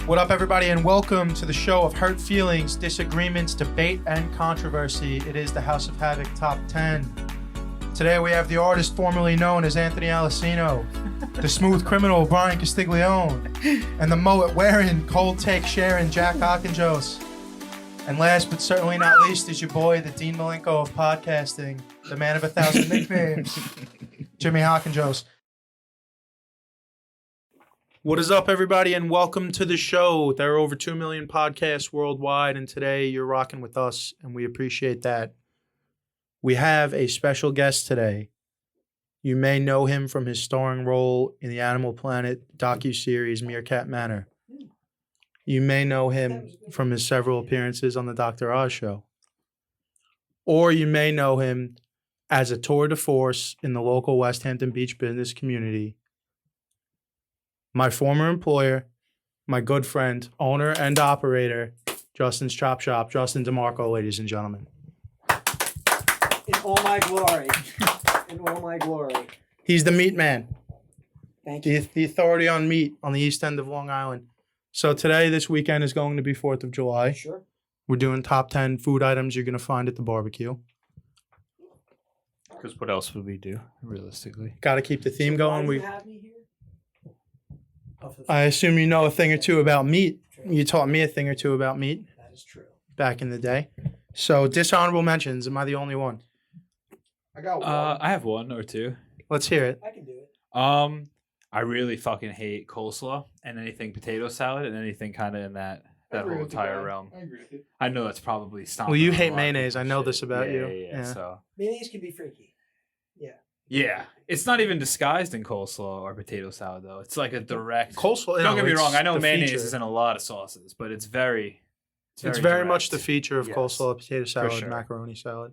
What up, everybody, and welcome to the show of hurt feelings, disagreements, debate, and controversy. It is the House of Havoc Top 10. Today we have the artist formerly known as Anthony Alessino, the smooth criminal Bryan Castiglione, and the mullet-wearing, cold-take sharing Jack Hockenjos. And last but certainly not least is your boy, the Dean Malenko of podcasting, the man of 1,000 nicknames, Jimmy Hockenjos. What is up, everybody, and welcome to the show. There are over 2 million podcasts worldwide, and today you're rocking with us, and we appreciate that. We have a special guest today. You may know him from his starring role in the Animal Planet docuseries Meerkat Manor. You may know him from his several appearances on the Dr. Oz show. Or you may know him as a tour de force in the local West Hampton Beach business community. My former employer, my good friend, owner and operator, Justin's Chop Shop, Justin DeMarco, ladies and gentlemen. In all my glory. In all my glory. He's the meat man. Thank you. The authority on meat on the east end of Long Island. So today, this weekend is going to be 4th of July. Sure. We're doing top 10 food items you're going to find at the barbecue. Because what else would we do, realistically? Got to keep the theme So going. why do you have me here? I assume you know a thing or two about meat. True. You taught me a thing or two about meat That is true. back in the day. So dishonorable mentions. Am I the only one? I got one. I have one or two. Let's hear it. I can do it. I really fucking hate coleslaw and anything potato salad and anything kind of in that whole entire realm. I agree with you. I know that's probably stomping Well, you on a hate lot of mayonnaise. I people's know shit. this about you. Yeah. So Mayonnaise can be freaky. yeah, it's not even disguised in coleslaw or potato salad though. It's like a direct. Coleslaw. Don't get me wrong. I know the mayonnaise feature. is in a lot of sauces, but it's very. It's very direct. much the feature of Yes, coleslaw, potato salad, sure. macaroni salad.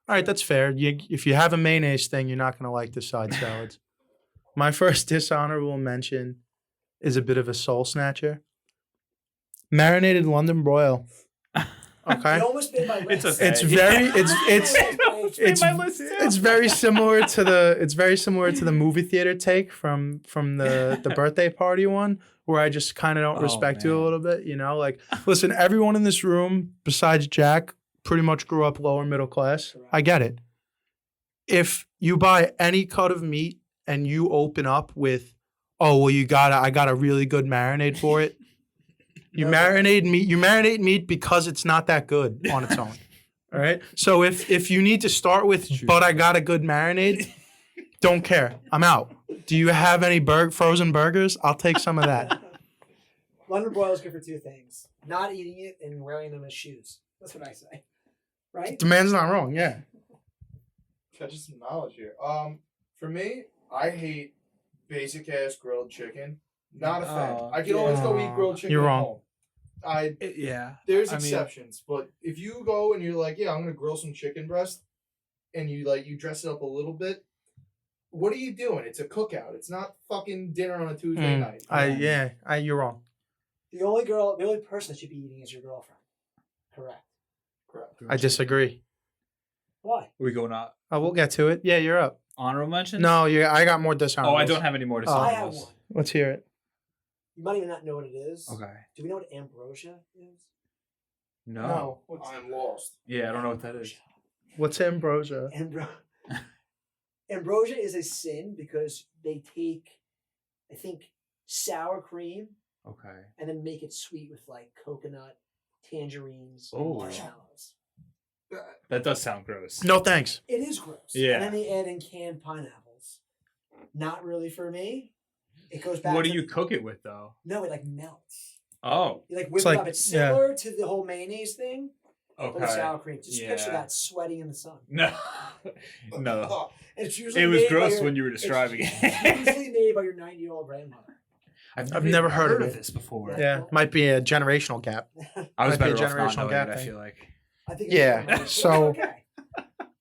All right, that's fair. If you have a mayonnaise thing, you're not going to like the side salads. My first dishonorable mention is a bit of a soul snatcher. Marinated London broil. Okay. It almost made my list. It's okay. It's very it's made my list too. it's very similar to the movie theater take from the birthday party one, where I just kind of don't Oh, respect you a man. little bit, you know? Like, listen, everyone in this room besides Jack pretty much grew up lower middle class. Correct. I get it. If you buy any cut of meat and you open up with, oh, well, I got a really good marinade for it. You marinate meat because it's not that good on its own. All right. So if you need to start with, but I got a good marinade, don't care. I'm out. Do you have any frozen burgers? I'll take some of that. London broil is good for two things: not eating it and wearing them as shoes. That's what I say. Right? The man's not wrong. Yeah. Catch some knowledge here. For me, I hate basic ass grilled chicken. Not a fan. Oh, I can always go eat grilled chicken You're at wrong. home. Yeah. There's I mean- exceptions, but if you go and you're like, yeah, I'm gonna grill some chicken breast, and you dress it up a little bit, what are you doing? It's a cookout. It's not fucking dinner on a Tuesday night. You're wrong. The only person that should be eating is your girlfriend. Correct. Correct. I disagree. Why? Are we going on We'll get to it. Yeah, you're up. honorable mentions? No, I got more dishonorables. Oh, I don't have any more to say. I have one. Let's hear it. You might even not know what it is. Okay. Do we know what ambrosia is? No. I'm lost. Yeah, I don't know what that is. What's ambrosia? Ambrosia is a sin because they take, I think, sour cream Okay. and then make it sweet with like coconut, tangerines, Oh. and marshmallows. That does sound gross. No thanks. It is gross. Yeah. And then they add in canned pineapples. Not really for me. It goes back. What do to you cook it with though? No, it like melts. Oh. You like whip It's it like- up. It's similar to the whole mayonnaise thing, but with Okay. sour cream. Just picture Yeah. that sweating in the sun. No. No. And it's usually It was made by gross your- when you were describing it's it. usually made by your 90-year-old grandmother. I've never heard of it. this before. Yeah, might be a generational gap. I was Might be a better off not generational knowing gap it, I thing. feel like. I think Yeah, it's so- okay.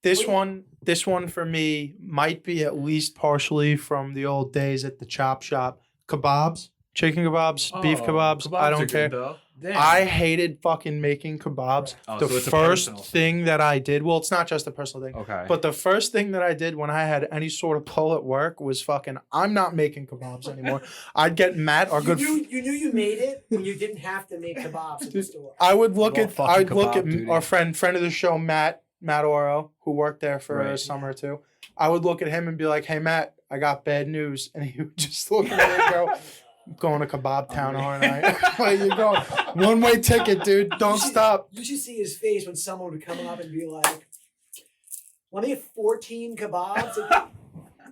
This one for me might be at least partially from the old days at the chop shop. Kebabs. Chicken kebabs, beef kebabs, I don't care. Damn. I hated fucking making kebabs. Oh, The so it's a first personal thing that I did, well, it's not just a personal thing, Okay. but the first thing that I did when I had any sort of pull at work was fucking, I'm not making kebabs anymore. I'd get Matt, our good. You knew you made it when you didn't have to make kebabs at the store. I would look Well, at, fucking I'd look kebab at duty. our friend of the show, Matt Oro, who worked there for a Right. summer or two. I would look at him and be like, "Hey Matt, I got bad news," and he would just look at me and go, "I'm going to Kebab Town, aren't I?" Like, you go, one-way ticket, dude. Don't stop. You should see his face when someone would come up and be like, "Let me have 14 kebabs."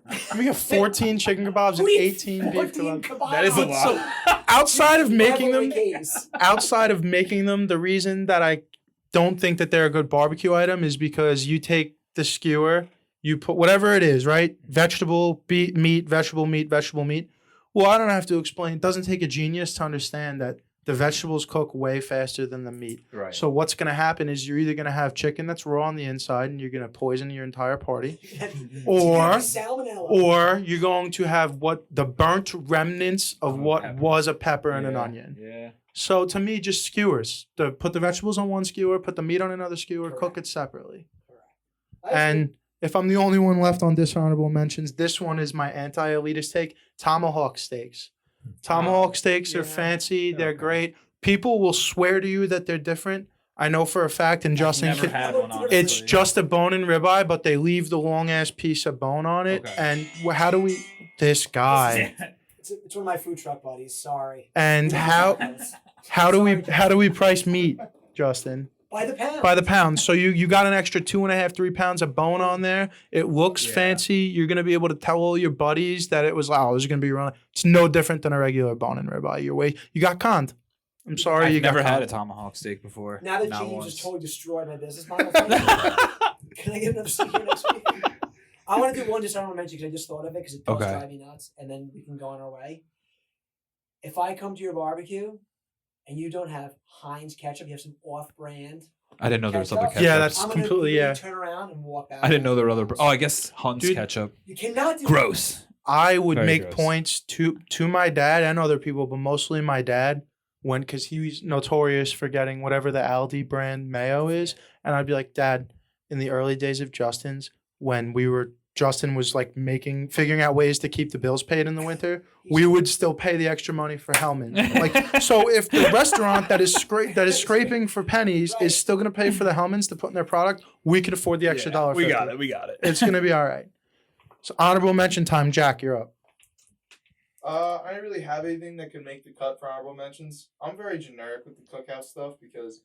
Let me get 14 chicken kebabs and 18 beef 14 kebabs. That is a But lot. so, outside of making Rivalry them, case. outside of making them, the reason that I don't think that they're a good barbecue item is because you take the skewer, you put whatever it is, right? Vegetable, meat, vegetable meat, vegetable meat. Well, I don't have to explain. It doesn't take a genius to understand that the vegetables cook way faster than the meat. Right. So what's going to happen is you're either going to have chicken that's raw on the inside and you're going to poison your entire party, or Salmonella. or you're going to have what the burnt remnants of what pepper. was a pepper and an Yeah, onion. Yeah. So to me, just skewers. Put the vegetables on one skewer, put the meat on another skewer, cook Correct. it separately. Correct. And if I'm the only one left on dishonorable mentions, this one is my anti-elitist take: tomahawk steaks. Tomahawk steaks are Yeah. fancy. They're Okay. great. People will swear to you that they're different. I know for a fact, and Justin Never can, had one, honestly. it's just a bone and ribeye, but they leave the long ass piece of bone on it. Okay. And how do we? This guy. It's one of my food truck buddies. Sorry. And how do we price meat, Justin? By the pound. By the pound. So you got an extra 2.5, 3 pounds of bone on there. It looks Yeah. fancy. You're gonna be able to tell all your buddies that it was, oh, this is gonna be around. It's no different than a regular bone and ribeye. You got conned. I'm sorry, I've you never got had conned. a tomahawk steak before. Now that Not James once. has totally destroyed my business model, can I get another steak here next week? I want to do one dishonorable mention because I just thought of it because it does Okay. drive me nuts, and then we can go on our way. If I come to your barbecue and you don't have Heinz ketchup, you have some off-brand. I didn't know there was other Ketchup? ketchup. Yeah, that's I'm gonna completely, literally yeah. turn around and walk out. I didn't know there were other. Oh, I guess Hunt's Dude. ketchup. You cannot do Gross. I would Very make gross. points to my dad and other people, but mostly my dad, because he's notorious for getting whatever the Aldi brand mayo is, and I'd be like, Dad, in the early days of Justin's, when Justin was like figuring out ways to keep the bills paid in the winter, we would still pay the extra money for Hellman. Like, so if the restaurant that is scraping for pennies is still going to pay for the Hellmans to put in their product, we could afford the extra $1.50. We got it. We got it. It's going to be all right. So honorable mention time, Jack, you're up. I don't really have anything that can make the cut for honorable mentions. I'm very generic with the cookout stuff because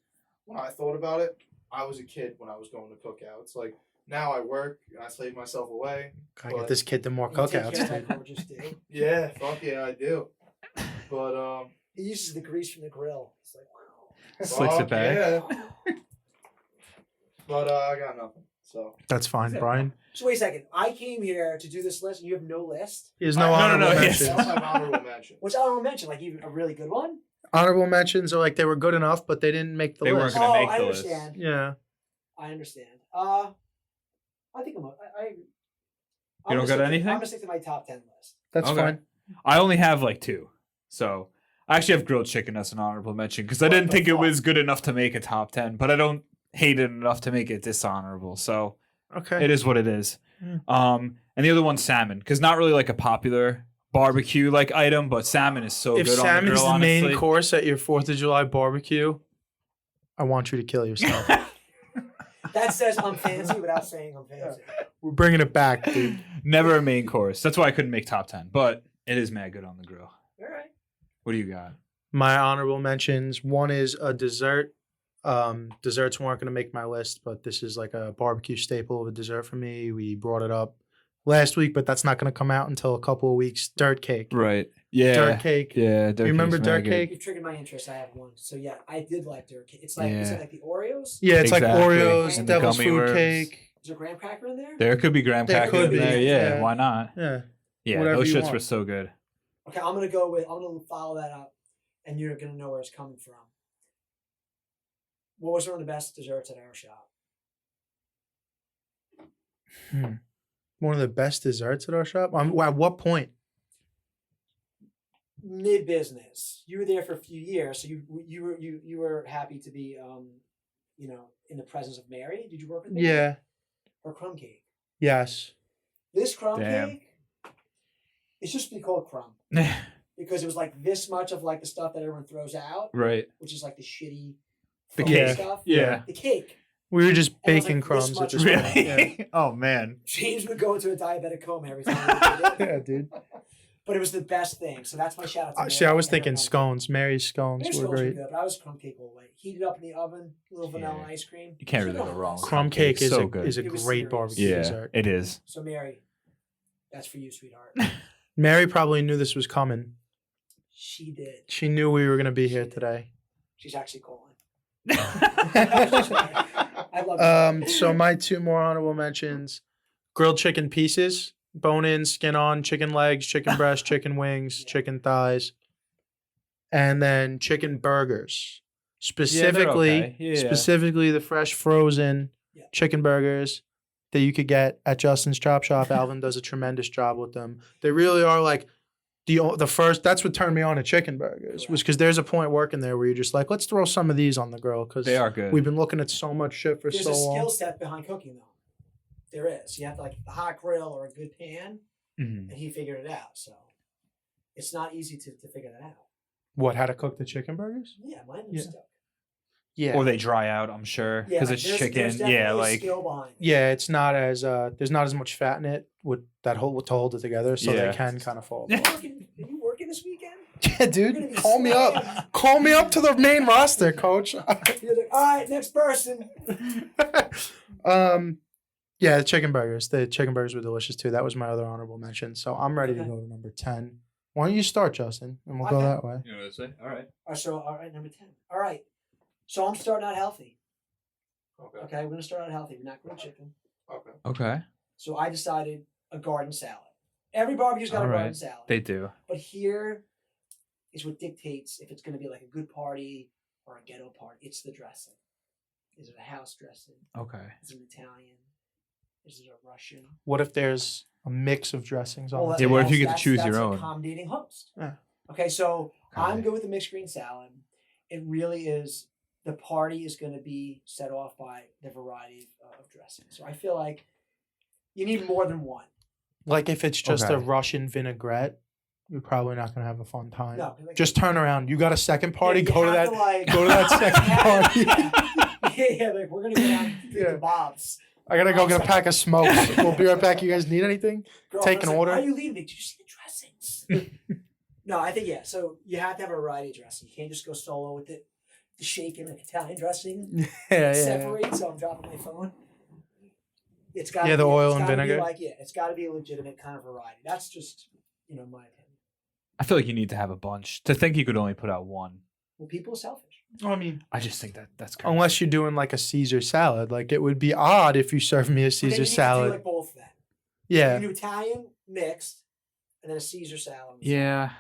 when I thought about it, I was a kid when I was going to cookouts. Like, now I work and I slave myself away. Gotta But- get this kid to more You take care cookouts. of that dude. gorgeous dude. Yeah, fuck yeah, I do. But He uses the grease from the grill. It's like, wow. Slicks it fuck back. Yeah. But I got nothing. So That's fine, Brian. So wait a second. I came here to do this list, and you have no list. There's no I- honorable no, mentions. yes. that's my honorable mention. Which I don't mention, like even a really good one. Honorable mentions are like they were good enough, but they didn't make the They weren't list. gonna make I the list. understand. Yeah. I understand. I think I'm You gonna don't got stick to- anything? I'm gonna stick to my top 10 list. That's Okay. fine. I only have like 2. So I actually have grilled chicken as an honorable mention because I What didn't the think it fuck? was good enough to make a top 10, but I don't hate it enough to make it dishonorable. So Okay. it is what it is. Mm. And the other one's salmon because not really like a popular barbecue like item, but salmon is so If good on the salmon's grill, the main honestly. course at your 4th of July barbecue, I want you to kill yourself. That says I'm fancy without saying I'm fancy. We're bringing it back, dude. Never a main course. That's why I couldn't make top 10, but it is mad good on the grill. All right. What do you got? My honorable mentions, one is a dessert. Desserts weren't going to make my list, but this is like a barbecue staple of a dessert for me. We brought it up last week, but that's not going to come out until a couple of weeks. Dirt cake. Right. Yeah. Dirt cake. Yeah. You remember dirt cake? You triggered my interest. I have one. So yeah, I did like dirt cake. It's like is Yeah. it like the Oreos? Yeah, it's Exactly. like Oreos, And the devil's gummy food worms. cake. Is there graham cracker in there? There could be graham There cracker could in be, there. Yeah, yeah. why not? Yeah. Yeah, Whatever those you shits want. were so good. Okay, I'm gonna follow that up, and you're gonna know where it's coming from. What was one of the best desserts at our shop? One of the best desserts at our shop? At what point? mid business. You were there for a few years, so you were happy to be in the presence of Mary. Did you work with Mary? Yeah. Her crumb cake. Yes. This crumb Damn. cake, it's just be called crumb because it was like this much of like the stuff that everyone throws out, Right. which is like the shitty The foamy cake. stuff. Yeah. The cake. We were just And it was baking like this crumbs at much this as point. well. Yeah. Oh man. James would go into a diabetic coma every time. We did it. Yeah, dude. But it was the best thing. So that's my shout out to Mary. See, I was and her thinking crumb cake. scones. Mary's scones Mary's were scones were great. good, but I was crumb cake all the way. Heat it up in the oven, little vanilla Yeah. ice cream. You can't So really go nice. wrong. Crumb cake is so a good. is a It was great serious. barbecue Yeah, dessert. it is. So Mary, that's for you, sweetheart. Mary probably knew this was coming. She did. She knew we were gonna be here She did. today. She's actually calling. I love it. So my two more honorable mentions: grilled chicken pieces, bone in, skin on, chicken legs, chicken breast, chicken wings, Yeah. chicken thighs, and then chicken burgers. Specifically, okay. Yeah. specifically the fresh frozen Yeah. chicken burgers that you could get at Justin's Chop Shop. Alvin does a tremendous job with them. They really are like the first. That's what turned me on to chicken burgers, was because there's a point working there where you're just like, let's throw some of these on the grill because They are good. we've been looking at so much shit for There's so a skill long. set behind cooking, though. There is. You have to like a hot grill or a good pan, Mhm. and he figured it out. So it's not easy to figure that out. What, how to cook the chicken burgers? Yeah, mine Yeah. was stuck. Yeah. Or they dry out, I'm sure, Yeah, because like, it's there's chicken. definitely Yeah, a like skill behind it. Yeah, it's not as there's not as much fat in it with that hold to hold it together, so Yeah. they can kind of fall. Are apart. you working this weekend? Yeah, You're dude, gonna be call me up. slaying. Call me up to the main roster, coach. You're like, all right, next person. Yeah, the chicken burgers. The chicken burgers were delicious too. That was my other honorable mention. So I'm ready to Okay. go to number 10. Why don't you start, Justin, and we'll go Okay. that way. You know what I say? All right. All right, number 10. All right. So I'm starting out healthy. Okay. Okay, we're gonna start out healthy. We're not grilled chicken. Okay. Okay. So I decided a garden salad. Every barbecue's got All a right. garden salad. They do. But here is what dictates if it's going to be like a good party or a ghetto party. It's the dressing. Is it a house dressing? Okay. Is it an Italian? Is it a Russian? What if there's a mix of dressings on Well, the Yeah, what if you table? get to choose your that's own? accommodating host. Yeah. Okay, so I'm Okay. good with the mixed green salad. It really is. The party is going to be set off by the variety of dressing. So I feel like you need more than one. Like if it's just a Okay. Russian vinaigrette, you're probably not gonna have a fun time. No, like, Just turn around. You got a second party? you Go to have that. like, Go to that second party. yeah, like we're gonna go down to Yeah. the Bob's. I gotta go get a pack of smokes. We'll be right back. You guys need anything? Girlfriend's an like, order? Why are you leaving? Did you see the dressings? No, I think yeah. So you have to have a variety of dressing. You can't just go solo with it. The shaken like Italian dressing Yeah. separate. So I'm dropping my phone. It's got Yeah, the oil it's and gotta be vinegar. Like it's got to be a legitimate kind of variety. That's just my opinion. I feel like you need to have a bunch. To think you could only put out one, Well, people are selfish. I mean, I just think that's crazy. unless you're doing like a Caesar salad, like it would be odd if you served me a But then Caesar you need to do salad. like both. Then Yeah. you can do Italian mixed, and then a Caesar salad. Yeah.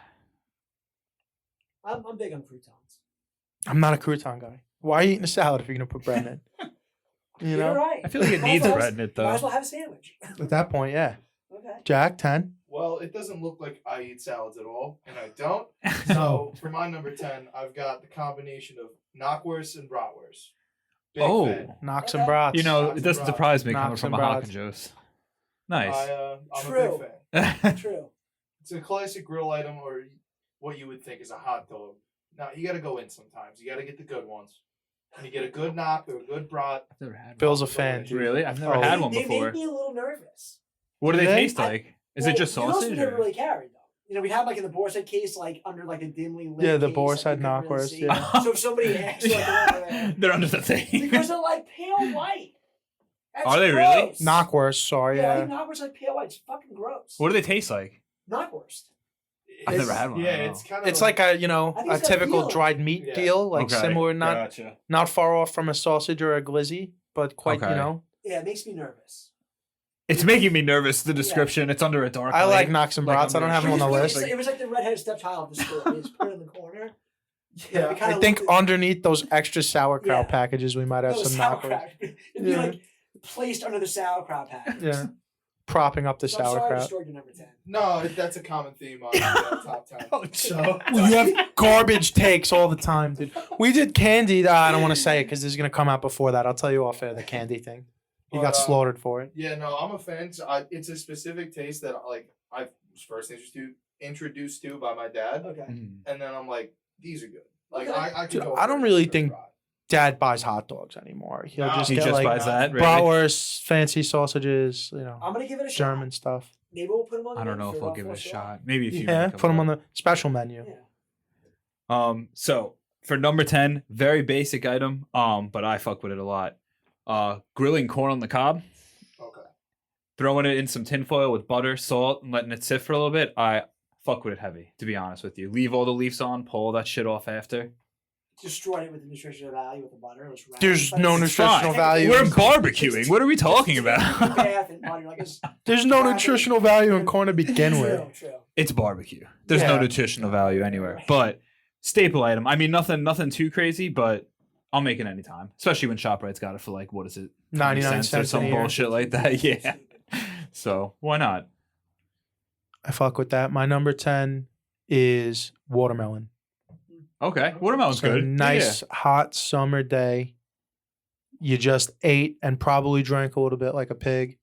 I'm big on croutons. I'm not a crouton guy. Why are you eating a salad if you're gonna put bread in it? You You're know, right. I feel like it Might as needs well bread in it Might as though. well have a sandwich. at that point, yeah. Okay. Jack, 10. Well, it doesn't look like I eat salads at all, and I don't. So for my number 10, I've got the combination of knockwurst and bratwurst. Big Oh. fan. Knocks Okay. and brats. You know, Knox it doesn't and surprise me coming Knox from a and Hawk brats. and Joe's. Nice. I'm True. a big fan. True. It's a classic grill item, or what you would think is a hot dog. Now you got to go in sometimes. You got to get the good ones. And you get a good knock or a good brat. I've never had one. Bill's a fan. dude. Really? I've never Oh. had one They before. made me a little nervous. What do Do they they? taste like? Is it just Those sausage? we never or- really carried though. We had like in the boar's head case, like under like a dimly lit. Yeah, the case boar's that head you couldn't really knockwurst, see. yeah. So if somebody asked, like, Yeah. They're under the thing. because they're like pale white. That's Are they really? gross. Knockwurst, sorry, Yeah, I yeah. think knockwurst like pale white. It's fucking gross. What do they taste like? Knockwurst? I've never had one, I Yeah, don't it's kind of. It's like a I think a it's got typical feeling. dried meat Yeah. deal, like Okay, similar, Gotcha. not far off from a sausage or a glizzy, but quite Okay. Yeah, it makes me nervous. It's making me nervous. The description. It's under a dark. I like light. knocks and Like brats. I don't have them on the It was list. really- It was like the redheaded stepchild of the store. They just put it in the corner. Yeah, it kinda I think looked- underneath those extra sauerkraut Yeah. packages, we might have No, some sauerkraut. knockwurst. It'd be Yeah. like placed under the sauerkraut package. Yeah. propping up the So I'm sorry I sauerkraut. destroyed your number 10. No, that's a common theme on the top 10. Oh, So You have garbage takes all the time, dude. We did candy. I don't want to say it because this is gonna come out before that. I'll tell you off air the candy thing. You got But, slaughtered for it. yeah, no, I'm a fan. It's a specific taste that I was first introduced to by my dad, Okay. Mm. and then I'm like, these are good. Like Okay. I could Dude, go. I don't for really a think ride. Dad buys hot dogs anymore. He'll No, just He get just like buys that. Really? bratwurst, fancy sausages, I'm going to give it a shot. German stuff. Maybe we'll put them on the I don't menu know if for I'll about give it a 4 shot. Maybe if you Yeah, make 'em put them up. on the special menu. Yeah. So for number 10, very basic item, but I fuck with it a lot. Grilling corn on the cob, Okay. throwing it in some tinfoil with butter, salt, and letting it sit for a little bit. I fuck with it heavy, to be honest with you. Leave all the leaves on, pull all that shit off after. Destroyed it with the nutritional value with the butter. It was rank. There's But no it's nutritional fine. value. We're in- barbecuing. What are we talking about? Bath and butter, like it's There's no nutritional value in corn to begin with. true. It's barbecue. There's no Yeah. nutritional value anywhere. But staple item. I mean, nothing too crazy, but I'll make it anytime. Especially when ShopRite's got it for like, what is it? 99 or cents some a year. bullshit like that. Yeah. So why not? I fuck with that. My number 10 is watermelon. Okay. Watermelon's So good. nice hot summer day. You just ate and probably drank a little bit like a pig.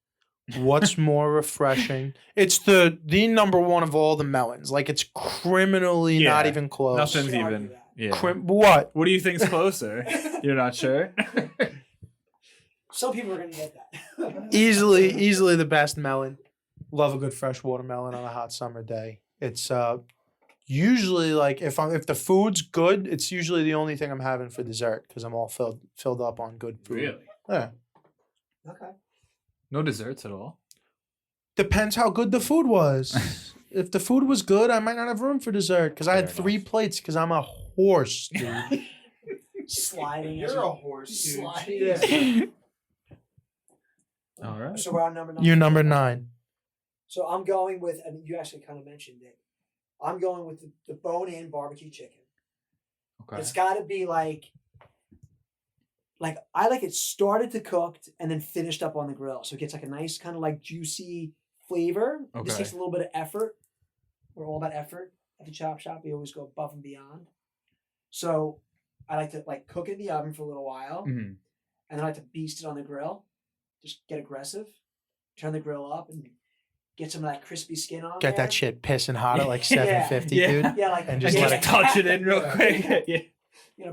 What's more refreshing? It's the number one of all the melons. Like it's criminally Yeah. not even close. Nothing's Can't argue even. that. Yeah. What? What do you think's closer? You're not sure? Some people are going to get that. Easily the best melon. Love a good fresh watermelon on a hot summer day. It's usually like if the food's good, it's usually the only thing I'm having for dessert because I'm all filled up on good food. Yeah. Okay. No desserts at all. Depends how good the food was. If the food was good, I might not have room for dessert because I had Fair 3 plates because I'm a horse, dude. Sliding. You're a horse, dude. Sliding. Jesus. All right. So we're on number 9. You're number 9. So I'm going with, and you actually kind of mentioned it. I'm going with the bone-in barbecue chicken. Okay. It's got to be like I like it started to cooked and then finished up on the grill, so it gets like a nice kind of like juicy flavor. It just Okay. takes a little bit of effort. We're all about effort at the chop shop. We always go above and beyond. So I like to like cook it in the oven for a little while, Mhm. and then I like to beast it on the grill. Just get aggressive, turn the grill up, and get some of that crispy skin on. Get there. that shit pissing hot at like Yeah. 750, Yeah. dude. Yeah, like And And just just let it- touch it in real quick. Yeah.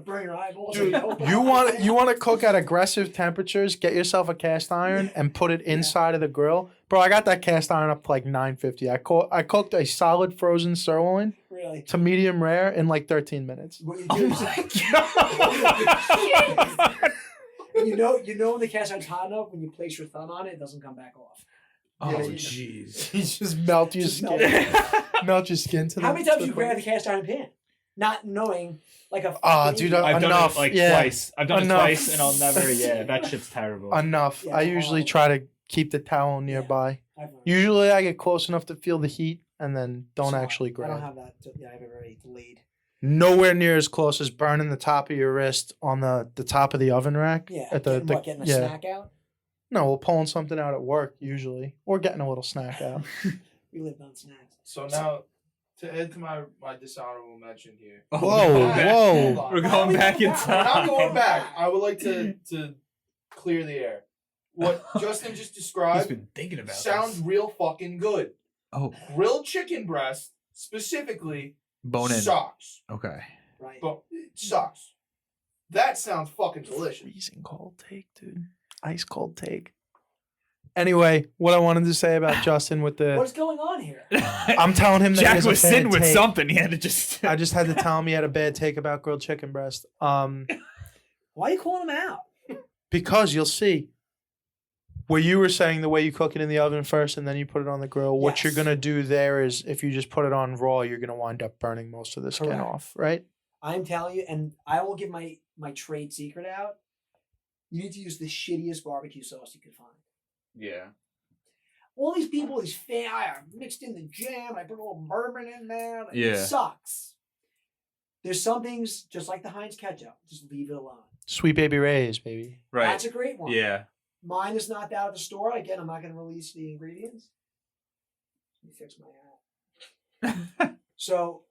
burn your eyeballs. Dude, you want to cook at aggressive temperatures? Get yourself a cast iron and put it inside of the grill, bro. I got that cast iron up to like 950. I cooked a solid frozen sirloin really. to medium rare in like 13 minutes. What you Oh do my is you know when the cast iron's hot enough when you place your thumb on it, it doesn't come back off. Oh, Yeah, you- jeez. You just melt your Just skin. melt Melt your skin to the. How many times to you grab the cast iron pan, not knowing like a? Dude, I've done Enough, it like yeah. twice. I've done Enough. it twice, and I'll never. Yeah, that shit's terrible. Enough. Yeah, I it's usually horrible. try to keep the towel nearby. Usually, I get close enough to feel the heat and then don't actually I grab. don't have that. Yeah, I have it very delayed. Nowhere near as close as burning the top of your wrist on the top of the oven rack. Yeah, At the, getting a snack out. No, we're pulling something out at work usually, or getting a little snack out. We lived on snacks. So now, to add to my dishonorable mention here. Oh, Whoa, we're going back. whoa. Hold on. We're going back in We're time. When I'm going back, I would like to clear the air. What Justin just He's described been thinking about sounds this. real fucking good. Oh, Grilled chicken breast, specifically, bone in. sucks. Okay. Right. But it sucks. That sounds fucking delicious. Freezing cold take, dude. Ice cold take. Anyway, what I wanted to say about Justin with the, What's going on here? I'm telling him that he Jack has was a bad sitting with take. something. He had to just. I just had to tell him he had a bad take about grilled chicken breast. Why are you calling him out? Because you'll see. Where you were saying the way you cook it in the oven first and then you put it on the grill, what you're Yes. gonna do there is if you just put it on raw, you're gonna wind up burning most of the skin Correct. off, right? I'm telling you, and I will give my trade secret out. You need to use the shittiest barbecue sauce you can find. Yeah. All these people, I mixed in the jam, I put a little bourbon in there. Like, Yeah. It sucks. There's some things, just like the Heinz ketchup, just leave it alone. Sweet Baby Ray's, baby. Right. That's a great one. Yeah. Mine is not that at the store. Again, I'm not going to release the ingredients. Let me fix my hat. So,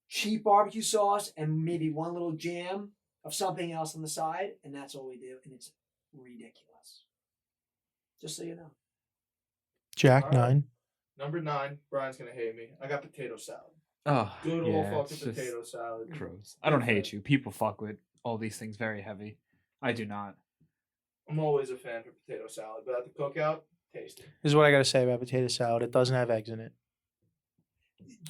cheap barbecue sauce and maybe one little jam of something else on the side, and that's all we do, and it's ridiculous. Just so you know. Jack, All right. 9. Number 9, Brian's gonna hate me. I got potato salad. Oh, Good yeah, old it's fucking just potato salad. gross. I don't hate you. People fuck with all these things very heavy. I do not. I'm always a fan for potato salad, but at the cookout, tasty. This is what I got to say about potato salad. It doesn't have eggs in it.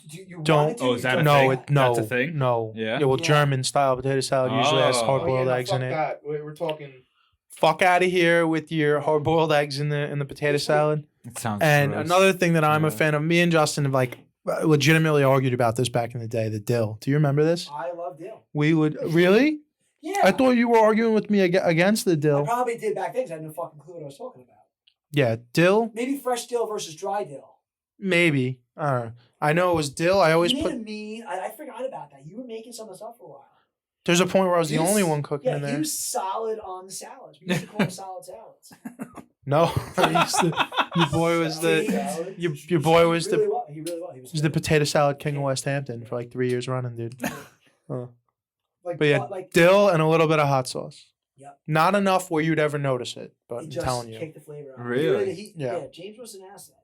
You Don't- want it to, Oh, is that a No, thing? no. That's a thing? No. Yeah? Well, Yeah. German style potato salad usually has Oh. hard-boiled no, eggs in fuck it. that. We're talking. Fuck out of here with your hard-boiled eggs in the potato salad. It sounds And gross. another thing that I'm a Yeah. fan of, me and Justin have like legitimately argued about this back in the day, the dill. Do you remember this? I love dill. We would really? Yeah. I thought you were arguing with me against the I dill. probably did back then because I had no fucking clue what I was talking about. Yeah, dill? Maybe fresh dill versus dry dill. Maybe. I don't know. I know it was dill. I always You put. made a mean. I forgot about that. You were making some of the stuff for a while. There's a point where I was the He's- only one cooking in Yeah, there. he was solid on the salads. We used to call them solid salads. No, I used to, your boy was the your boy was He the really was. He really was. He was, He's the potato salad king of West Hampton for like 3 years running, dude. like, But yeah, like dill and a little bit of hot sauce. Yep. Not enough where you'd ever notice it, but he I'm just telling you. kicked the flavor out. Really? Yeah. Yeah. James was an asset.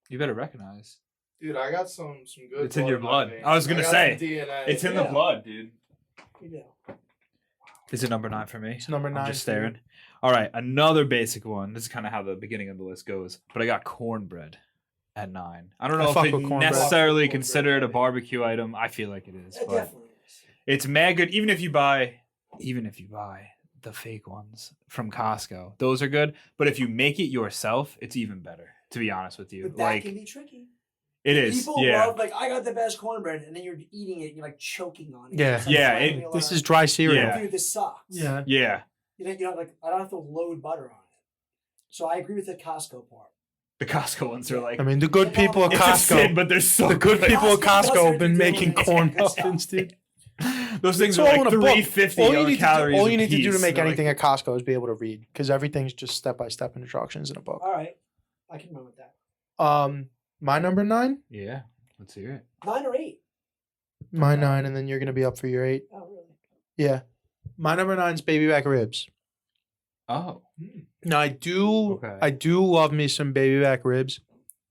You better recognize. Dude, I got some good. It's in your blood blood. veins. I was gonna got say, some DNA. It's in the Yeah. blood, dude. You know. Is it number 9 for me? It's number 9. I'm just for you. staring. All right, another basic one. This is kind of how the beginning of the list goes. But I got cornbread at 9. I don't I know fuck if with it's cornbread. necessarily Cornbread, considered a yeah. barbecue item. I feel like it is, It but definitely is. it's mad good. Even if you buy the fake ones from Costco, those are good. But if you make it yourself, it's even better. To be honest with you, But that like can be tricky. it is. People Yeah. love, like, I got the best cornbread, and then you're eating it, and you're like choking on it. Yeah. It's like Yeah, finding a This lot is of- dry cereal. Yeah. Dude, this sucks. Yeah. Yeah. You know, like, I don't have to load butter on it. So I agree with the Costco part. The Costco ones are like I mean, the good people at it's a sin, Costco. but they're so The good people at Costco does Costco have been their due making diligence. corn It's good muffins, stuff. dude. Those things It's are all like in a book. 350 All you on need calories. all you a need to do to piece. make They're anything like, at Costco is be able to read, because everything's just step-by-step instructions in a book. All right. I can run with that. My number 9? Yeah, let's hear it. 9 or 8? My 9, and then you're gonna be up for your 8. Oh, really? Yeah. My number 9 is baby back ribs. Oh, Now I do Okay. love me some baby back ribs.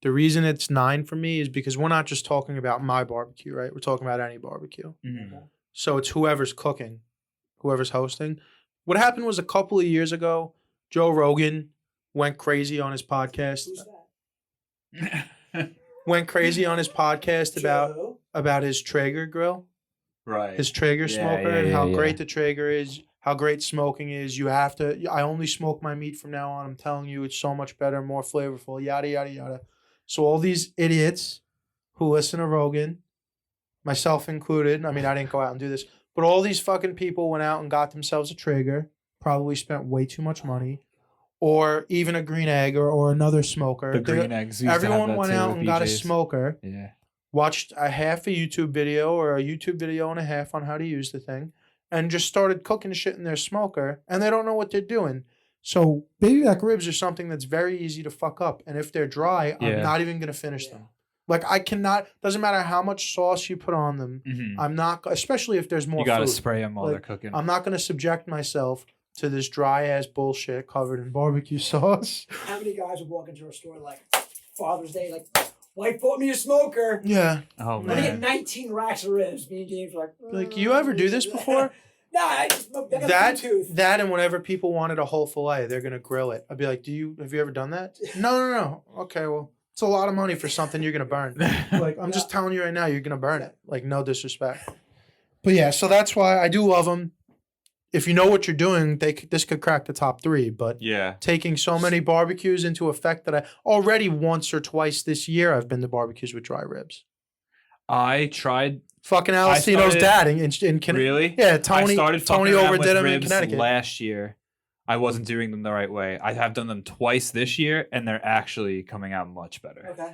The reason it's 9 for me is because we're not just talking about my barbecue, right? We're talking about any barbecue. Mhm. So it's whoever's cooking, whoever's hosting. What happened was a couple of years ago, Joe Rogan went crazy on his podcast. Who's that? Went crazy on his podcast Joe? about his Traeger grill, right. his Traeger Yeah, smoker, yeah, and how yeah, great yeah. the Traeger is, how great smoking is. You have to. I only smoke my meat from now on. I'm telling you, it's so much better, more flavorful. Yada yada yada. So all these idiots who listen to Rogan, myself included. I mean, I didn't go out and do this, but all these fucking people went out and got themselves a Traeger. Probably spent way too much money, or even a green egg or another smoker. the They- green eggs. we used to have Everyone that went too out with and got a BJ's. smoker. Yeah. Watched a half a YouTube video or a YouTube video and a half on how to use the thing, and just started cooking shit in their smoker, and they don't know what they're doing. So baby back ribs are something that's very easy to fuck up, and if they're dry, I'm Yeah. not even gonna finish Yeah. them. Like I cannot. Doesn't matter how much sauce you put on them. Mhm. I'm not, especially if there's more You gotta food. spray them while Like, they're cooking. I'm not gonna subject myself to this dry ass bullshit covered in barbecue sauce. How many guys would walk into a store like Father's Day, like, wife bought me a smoker. Yeah. Oh Let me get man. 19 racks of ribs. Me and James were like, You ever do this before? Nah, I got That Bluetooth. that and whenever people wanted a whole fillet, they're gonna grill it. I'd be like, have you ever done that? No. Okay, well, it's a lot of money for something you're gonna burn. Like I'm just telling you right now, you're gonna burn it. Like no disrespect. But yeah, so that's why I do love them. If you know what you're doing, this could crack the top 3. But Yeah. taking so many barbecues into effect that I already once or twice this year I've been to barbecues with dry ribs. I tried. Fucking Alessino's started- dad in Connecticut. Really? Yeah, I Tony started fucking Tony around overdid with him in ribs Connecticut. last year. I wasn't doing them the right way. I have done them twice this year, and they're actually coming out much better. Okay.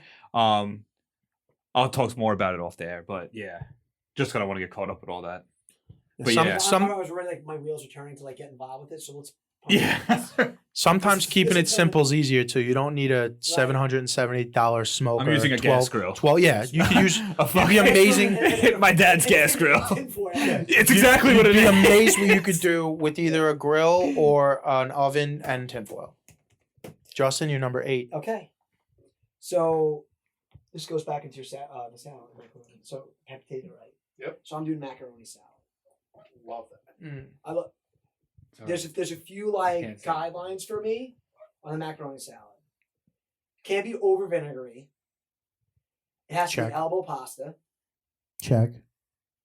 I'll talk more about it off the air, but yeah, just gonna want to get caught up with all that. But Some- yeah. some- I was already like my wheels are turning to like get involved with it. So let's Yeah. Sometimes keeping it simple is easier too. You don't need a $770 smoker. I'm using a gas grill. 12, yeah, you could use. A It'd be amazing. My dad's gas grill. Tinfoil. It's exactly what it It'd be is. amazed what you could do with either a grill or an oven and tinfoil. Justin, you're number 8. Okay. So this goes back into your the salad. So potato, right? Yep. So I'm doing macaroni salad. Love that. I look. There's a few like guidelines for me on a macaroni salad. Can't be over vinegary. It has to Check. be elbow pasta. Check.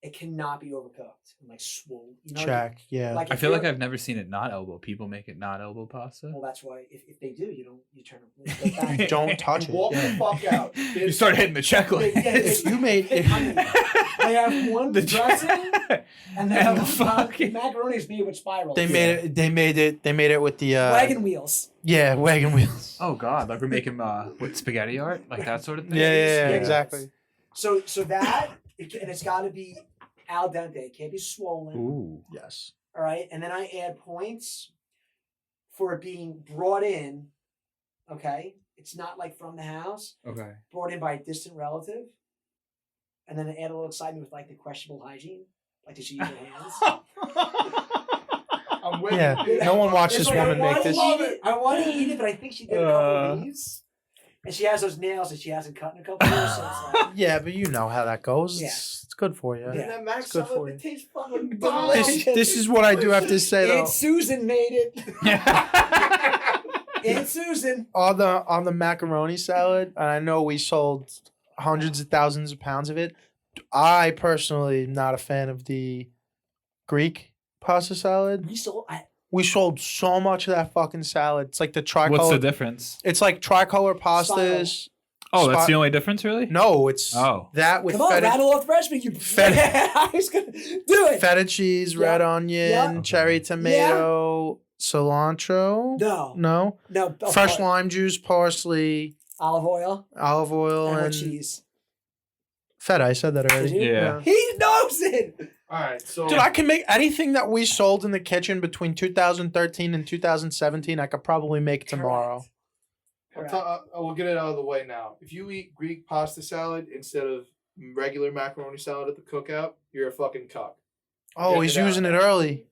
It cannot be overcooked and like swole. You know, Check. Yeah. Like I if feel like you're- I've never seen it not elbow. People make it not elbow pasta. Well, that's why if they do, you turn it back. Don't touch it. Walk the Yeah. fuck out. You start hitting the checklist. If you made They have one The dressing and then and the the fucking- macaroni is made with spirals. They made it with the wagon wheels. Yeah, wagon wheels. Oh God, like we're making with spaghetti art, like that sort of thing. Yeah, Yeah. exactly. So that and it's got to be al dente. It can't be swollen. Ooh. Yes. All right, and then I add points for it being brought in. Okay, it's not like from the house, Okay. brought in by a distant relative, and then I add a little excitement with like the questionable hygiene, like did she use her hands? I'm with Yeah. you. No one watched It's this like, woman make this. I want to eat it, but I think she did a couple of these, and she has those nails that she hasn't cut in a couple of years. So it's like, Yeah, but you know how that goes. Yeah. It's good for you. Yeah. And that mac It's good for salad, you. it tastes fucking Delicious. delicious. This is what I do have to say though. Aunt Susan made it. Aunt Susan. On the macaroni salad, and I know we sold hundreds of thousands of pounds of it. I personally am not a fan of the Greek pasta salad. We sold so much of that fucking salad. It's like the tricolor. What's the difference? It's like tricolor pastas. Oh, that's Spot- the only difference, really? No, it's that with Come on, feta, rattle off the recipe. You I was gonna do it. feta cheese, Yeah. red onion, Yeah. cherry tomato, cilantro. No, Fresh lime juice, parsley, olive oil, olive oil, and and cheese. feta. I said that already. Did you? Yeah. He knows it. All right, so Dude, I can make anything that we sold in the kitchen between 2013 and 2017. I could probably make tomorrow. Correct. we'll get it out of the way now. If you eat Greek pasta salad instead of regular macaroni salad at the cookout, you're a fucking cuck. Oh, Get he's it out. using it early.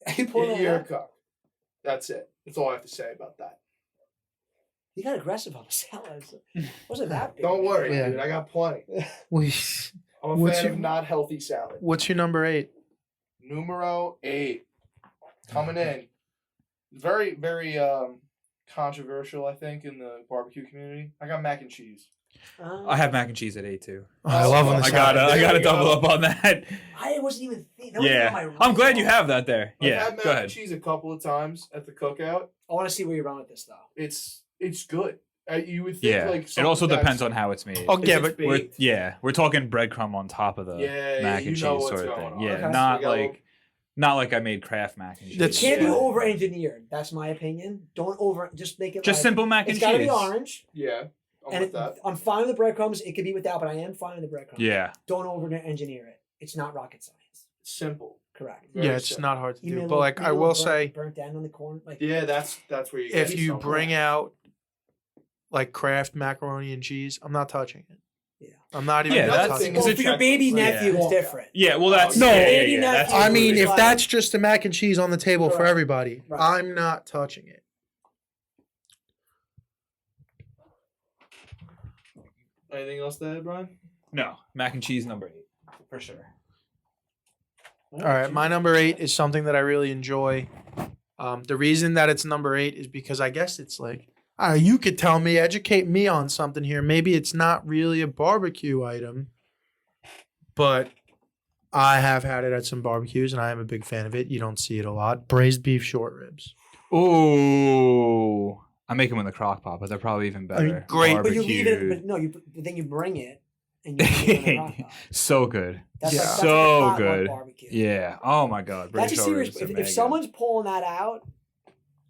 He pulled it You're a out. cuck. That's it. That's all I have to say about that. He got aggressive on the salad. Wasn't that big? Don't worry, Yeah. dude. I got plenty. We- I'm a What's fan your- of not healthy salad. What's your number 8? Numero 8 coming in. Very, very controversial, I think, in the barbecue community. I got mac and cheese. I have mac and cheese at 8 too. Oh, I love when the I salad. gotta There we double go. up on that. I wasn't even thinking. That wasn't on Yeah, my I'm glad you radar. have that there. I've Yeah, had mac go and ahead. cheese a couple of times at the cookout. I want to see where you're going with this, though. It's good. You would think Yeah, like it also something depends that's- on how it's made. Oh, if yeah, it's but baked. We're talking breadcrumb on top of the Yeah, mac you and cheese know what's sort of going thing. on. Yeah, Okay. not You got a like I made Kraft mac and cheese. That's- It can't be Yeah. over-engineered. That's my opinion. Don't just make it Just like, simple mac and it's got to cheese. be orange. Yeah, I'm And with that. I'm fine with the breadcrumbs. It could be without, but I am fine with the breadcrumbs. Yeah, Don't over-engineer it. It's not rocket science. Simple. Correct. Very Yeah, it's simple. not hard to Even do. a But little- like even I a will little say, burnt down on the corn. Like Yeah, that's where you. if get you something. bring out like Kraft macaroni and cheese, I'm not touching it. Yeah. I'm not even Yeah, gonna that's- touch it. because well, it for your checks baby with- nephew, Yeah. it's different. yeah. Well, that's No. That's I mean, if Like- that's just a mac and cheese on the table for Correct. everybody, Right. I'm not touching it. Anything else to add, Brian? no mac and cheese number 8 for sure. All right, my number 8 is something that I really enjoy. The reason that it's number 8 is because I guess it's like, you could tell me, educate me on something here. Maybe it's not really a barbecue item, but I have had it at some barbecues and I am a big fan of it. You don't see it a lot. Braised beef short ribs. Ooh, I make them in the crock pot, but they're probably even better. mean, great. But you leave it. Barbecued. But no, but then you bring it and you leave it in the crock pot. So good. That's Yeah. like, that's So like a potluck good. Barbecue. Yeah. Oh my God. That's a British serious. Orioles are If mega. someone's pulling that out,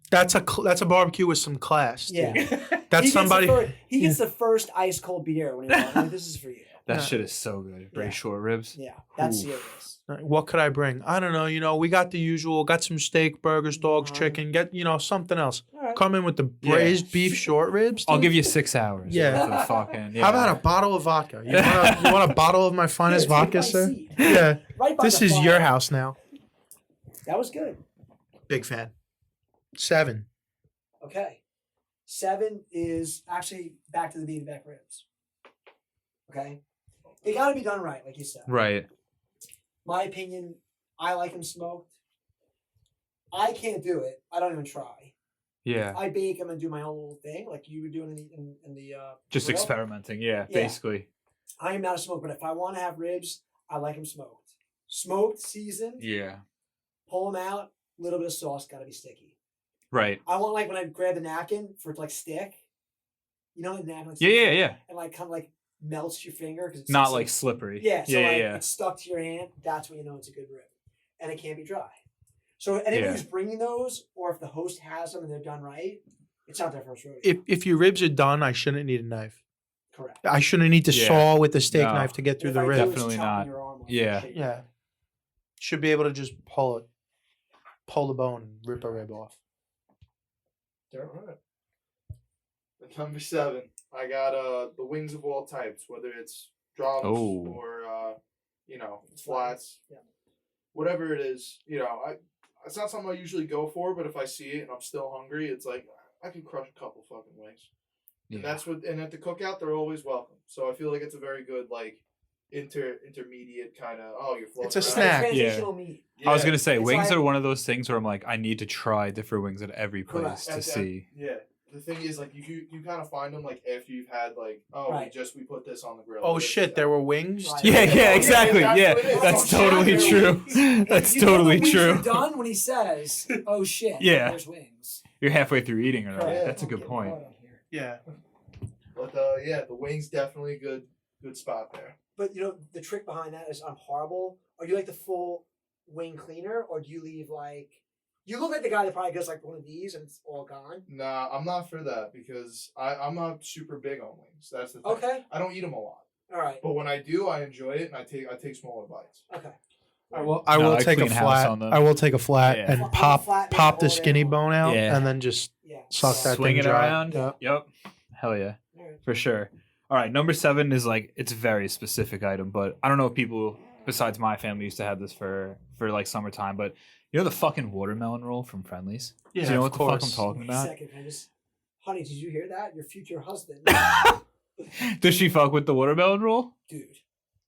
That's a barbecue with some class. Dude. yeah, That's he gets somebody. The he gets the first ice cold beer when he's like, "This is for you." That Yeah. shit is so good. Braised Yeah. short ribs. Yeah, that's Oof. serious. What could I bring? I don't know. We got the usual. Got some steak, burgers, dogs, chicken. Get something else. All right. Come in with the braised beef short ribs. I'll dude. give you 6 hours. Yeah. For the fucking, yeah. How about a bottle of vodka? You want a bottle of my finest Here, take vodka, my sir? seat. Yeah. Right by This the is fire. your house now. That was good. Big fan. 7. Okay. 7 is actually back to the bean back ribs. Okay. They got to be done right, like you said. Right. My opinion, I like them smoked. I can't do it. I don't even try. Yeah. I bake them and do my own little thing, like you were doing in the Just grill. experimenting. Yeah, Yeah. basically. I am not a smoker, but if I want to have ribs, I like them smoked. Smoked, seasoned, Yeah. pull them out, a little bit of sauce, got to be sticky. Right. I want, like, when I grab the napkin for it to, like, stick, you know, the napkin, Yeah. and, like, kind of, like, melts your finger. Cause it's Not just, like slippery. yeah, so, like, yeah. it's stuck to your hand. That's when you know it's a good rib. And it can't be dry. So anybody Yeah. who's bringing those, or if the host has them and they're done right, it's not their first rodeo. If your ribs are done, I shouldn't need a knife. Correct. I shouldn't need to Yeah. saw with the steak No. knife to get through If the I do, rib. it's Definitely chopping not. your arm off Yeah. and shit. Yeah. Should be able to just pull the bone and rip a rib off. All right. At number 7, I got the wings of all types, whether it's drums Oh. or flats, Yeah. whatever it is. It's not something I usually go for, but if I see it and I'm still hungry, it's like I could crush a couple fucking wings. And and at the cookout they're always welcome. So I feel like it's a very good intermediate kind of you're floating It's a around. snack. Transitional meat. I was gonna say It's wings like- are one of those things where I'm like, I need to try different wings at every place Correct. to And- see. Yeah. The thing is, like, you kind of find them like after you've had Right. we put this on the grill. Oh This, shit, that. there were wings? Right. too? Yeah, exactly. that's Yeah, what it is. that's Oh, totally shit. true. That's You know totally the wings true. are done when he says, "Oh shit, Yeah. there's wings." You're halfway through eating already. Correct. That's a I'm good getting point. caught on here. Yeah. But the wings definitely good spot there. But the trick behind that is I'm horrible. Are you like the full wing cleaner, or do you leave like? You look like the guy that probably does like one of these and it's all gone. Nah, I'm not for that because I'm not super big on wings. That's the thing. Okay. I don't eat them a lot, All right. but when I do, I enjoy it and I take smaller bites. Okay. I No, will I take a clean house flat. on them. I will take a flat Yeah. and On the pop flat, pop the all skinny down. bone out Yeah. and then just Yeah. suck that Swing thing it dry. around. Yeah. Yep. Hell yeah. All right. For sure. All right, number 7 is like it's a very specific item, but I don't know if people besides my family used to have this for like summertime, but you know the fucking watermelon roll from Friendly's? Yeah, Do you know of what the fuck I'm course. talking Wait a about? second, can I just, honey, did you hear that? Your future husband, Does she fuck with the watermelon roll? dude.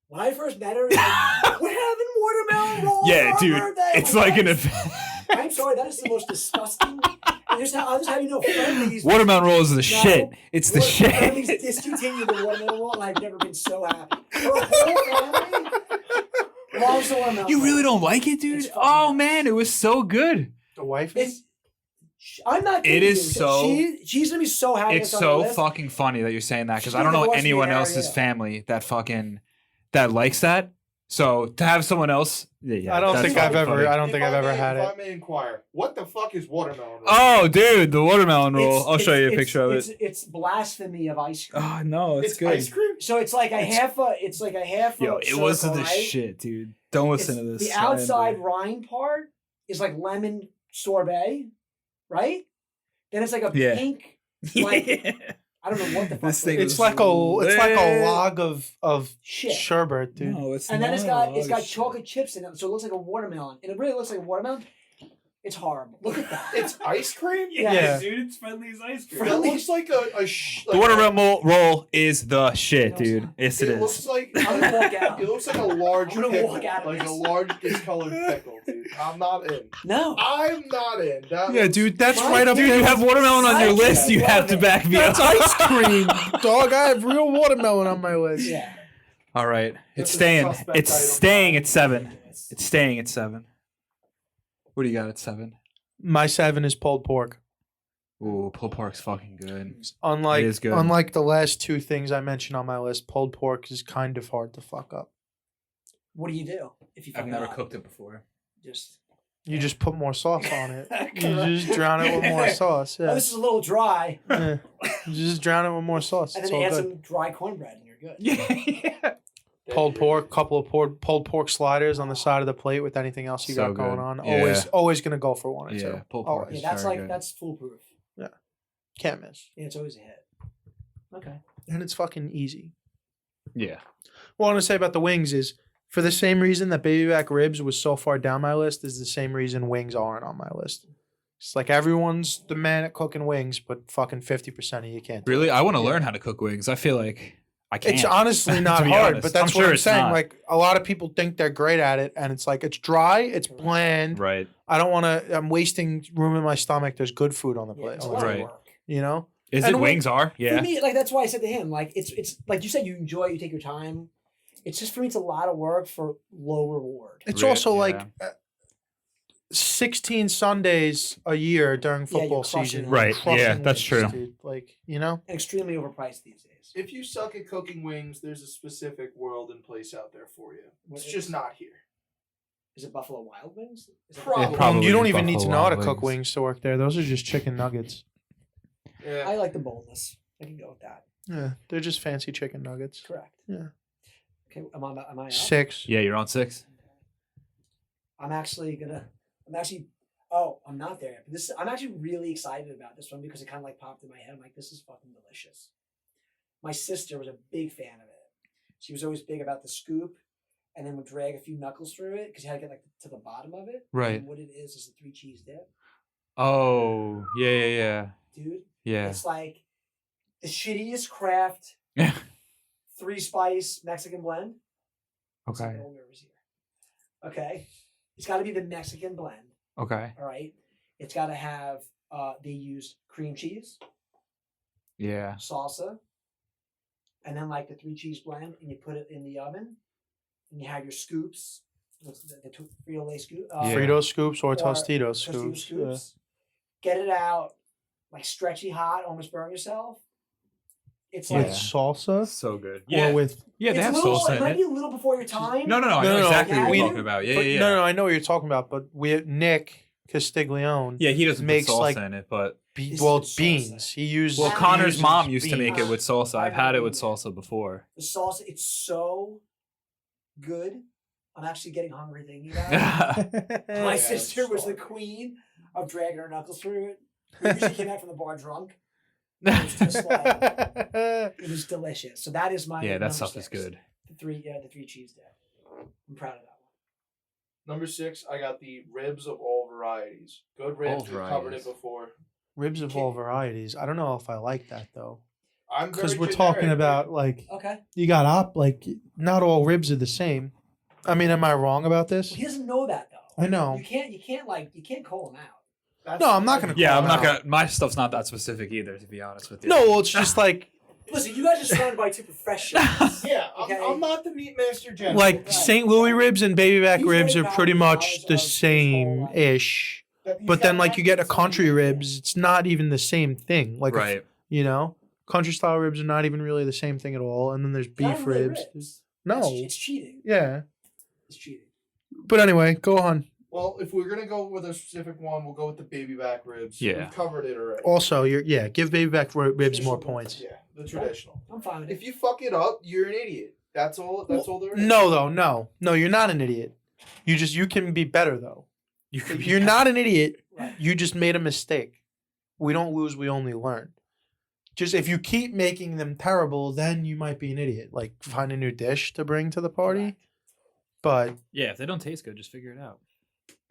When I first met her, like, we're having watermelon rolls. Yeah, for our dude. birthday." It's I'm like an "Yes." event. I'm sorry, that is the most disgusting. And I'll just have you know, Friendly's. Watermelon roll is the shit. It's the Friendly's shit. discontinued the watermelon roll, and I've never been so happy. Her whole family loves the watermelon You roll. really don't like it, dude? It's fucking Oh nuts. man, it was so good. The wife It's. I'm not. It kidding is you. so- She's gonna be so happy. It's on the so list. fucking funny that you're saying that because She's I don't gonna know watch me anyone there, else's yeah. family that likes that. So to have someone else, yeah, I don't that's think I've fucking ever. funny. I don't think I've ever had If I it. may inquire, what the fuck is watermelon roll? Oh, dude, the watermelon roll. It's- I'll show you a it's- picture of it's, it. It's blasphemy of ice cream. Oh no, it's good. ice cream. So it's like a half a. It's like a half. Yo, a it was circle, the right? shit, dude. Don't listen to this. The outside rind part is like lemon sorbet, right? Then it's like a Yeah. pink. Like I don't know what the fuck. This thing It's is like a lit. log of shit. sherbet, dude. No, it's And then it's not. got Oh, shit. chocolate chips in it, so it looks like a watermelon, and it really looks like a watermelon. It's horrible. Look at that. It's ice cream. Yeah. dude, it's Friendly's ice That looks like a The watermelon roll is the shit, No, it's dude. not. Yes, it It is. looks like I'm gonna walk out. It looks like a large I'm gonna pickle, walk out of like a this. large discolored pickle, dude. I'm not in. No. I'm not in. That Yeah, looks- dude, that's My right up Dude, there. you have watermelon on your I list. You have to love it. back me up. That's ice cream, dog. I have real watermelon on my list. Yeah. All right, That's it's a staying. suspect It's item. staying at 7. It's staying at 7. What do you got at 7? My 7 is pulled pork. Ooh, pulled pork's fucking good. Unlike It is good. unlike the last 2 things I mentioned on my list, pulled pork is kind of hard to fuck up. What do you do if you? I've fuck never up? cooked it before. Just. You just put more sauce on it. You Correct. just drown it with more sauce. Oh, Yeah. this is a little dry. Yeah. You just drown it with more sauce. And It's then all add good. some dry cornbread, and you're good. Yeah. pulled pork, couple of pulled pork sliders on the side of the plate with anything else you So got going good. on. Yeah. Always gonna go for one or two. Yeah, pulled pork Always. is Yeah, that's very like good. that's foolproof. Can't miss. Yeah, it's always a hit. Okay. And it's fucking easy. Yeah. What I want to say about the wings is, for the same reason that baby back ribs was so far down my list, is the same reason wings aren't on my list. It's like everyone's the man at cooking wings, but fucking 50% of you can't. do Really, it. I want to Yeah. learn how to cook wings. I feel like I can't. It's honestly not To be hard, honest. but that's I'm what sure I'm it's saying. not. Like, a lot of people think they're great at it, and it's like, it's dry, it's bland. Right. I don't want to. I'm wasting room in my stomach. There's good food on the Yeah, plate. it's a on lot the of Right. table, work. You know. Is And it wings are? Yeah. For me, like that's why I said to him, like it's like you said, you enjoy it, you take your time. It's just for me, it's a lot of work for low reward. It's Re- also yeah. like 16 Sundays a year during Yeah, football you're crushing season. it. Right, Crushing yeah, that's wings, true. Dude. Like, you know. And extremely overpriced these days. If you suck at cooking wings, there's a specific world and place out there for you. It's What just not here. Is it Buffalo Wild Wings? Is it Probably. Probably You don't is even need to Buffalo know how to Wild cook Wings. wings to work there. Those are just chicken nuggets. Yeah. I like the boneless. I can go with that. Yeah, they're just fancy chicken nuggets. Correct. Yeah. Okay, am I up? 6. Yeah, you're on 6. I'm actually. Oh, I'm not there yet. But I'm actually really excited about this one because it kind of like popped in my head. I'm like, this is fucking delicious. My sister was a big fan of it. She was always big about the scoop, and then would drag a few knuckles through it because you had to get like to the bottom of it. Right. And what it is a 3 cheese dip, Oh, yeah. dude. Yeah. It's like the shittiest craft Yeah. 3 spice Mexican blend. I'm Okay. a little nervous here. Okay, it's got to be the Mexican blend. Okay. All right, it's got to have. They use cream cheese, Yeah. salsa, and then like the 3 cheese blend, and you put it in the oven, and you have your scoops. What's the Frito-Lay scoop? Yeah. Frito scoops or or Tostitos Tostito scoops. Get it out, like stretchy hot, almost burn yourself. It's Yeah. like With salsa So good. or Yeah. with. Yeah, they it's have a little, salsa it in might it. be a little before your time. No. I No, know no, exactly what we- you're talking about. Yeah, But yeah. No, I know what you're talking about. But Nick Castiglione. Yeah, he doesn't makes, put salsa like, in it, but This Well, is it's salsa. beans. He used. well, He Connor's uses mom used to make it beans. with salsa. I've I've had it never with eaten it. salsa before. The salsa, it's so good. I'm actually getting hungry thinking about it. My Yeah, sister it's was the so- queen of dragging her knuckles through it. We usually came back from the bar drunk. It was just like it was delicious. So that is my Yeah, that number stuff is 6. good. The 3 cheese dip. I'm proud of that one. Number 6, I got the ribs of all varieties. Good ribs. All We've covered varieties. it before. Ribs of all varieties. I don't know if I like that though, I'm because very we're talking generic. about like Okay. you got like not all ribs are the same. I mean, am I wrong about this? Well, he doesn't know that though. I know. You can't call him out. That's- No, I'm not gonna Yeah, call I'm him not out. gonna. My stuff's not that specific either, to be honest with you. No, well, it's just like Listen, you guys are surrounded by 2 professionals. Yeah, Okay. I'm not the meat master general. like Right. St. Louis ribs and baby back He's ribs very are pretty knowledgeable much of the his whole same ish. But then like you get a country ribs, it's not even the same thing. Like Right. you know, country style ribs are not even really the same thing at all. And then there's beef ribs. No, It's cheating. yeah. It's cheating. But anyway, go on. Well, if we're gonna go with a specific one, we'll go with the baby back ribs. Yeah. We've covered it already. Also, give baby back ribs more points. Yeah, the traditional. I'm fine with it. If you fuck it up, you're an idiot. That's all. That's all there is. No, though, no, you're not an idiot. You can be better though. You're not an idiot. Right. You just made a mistake. We don't lose, we only learn. Just if you keep making them terrible, then you might be an idiot. Like find a new dish to bring to the party. Correct. But Yeah, if they don't taste good, just figure it out,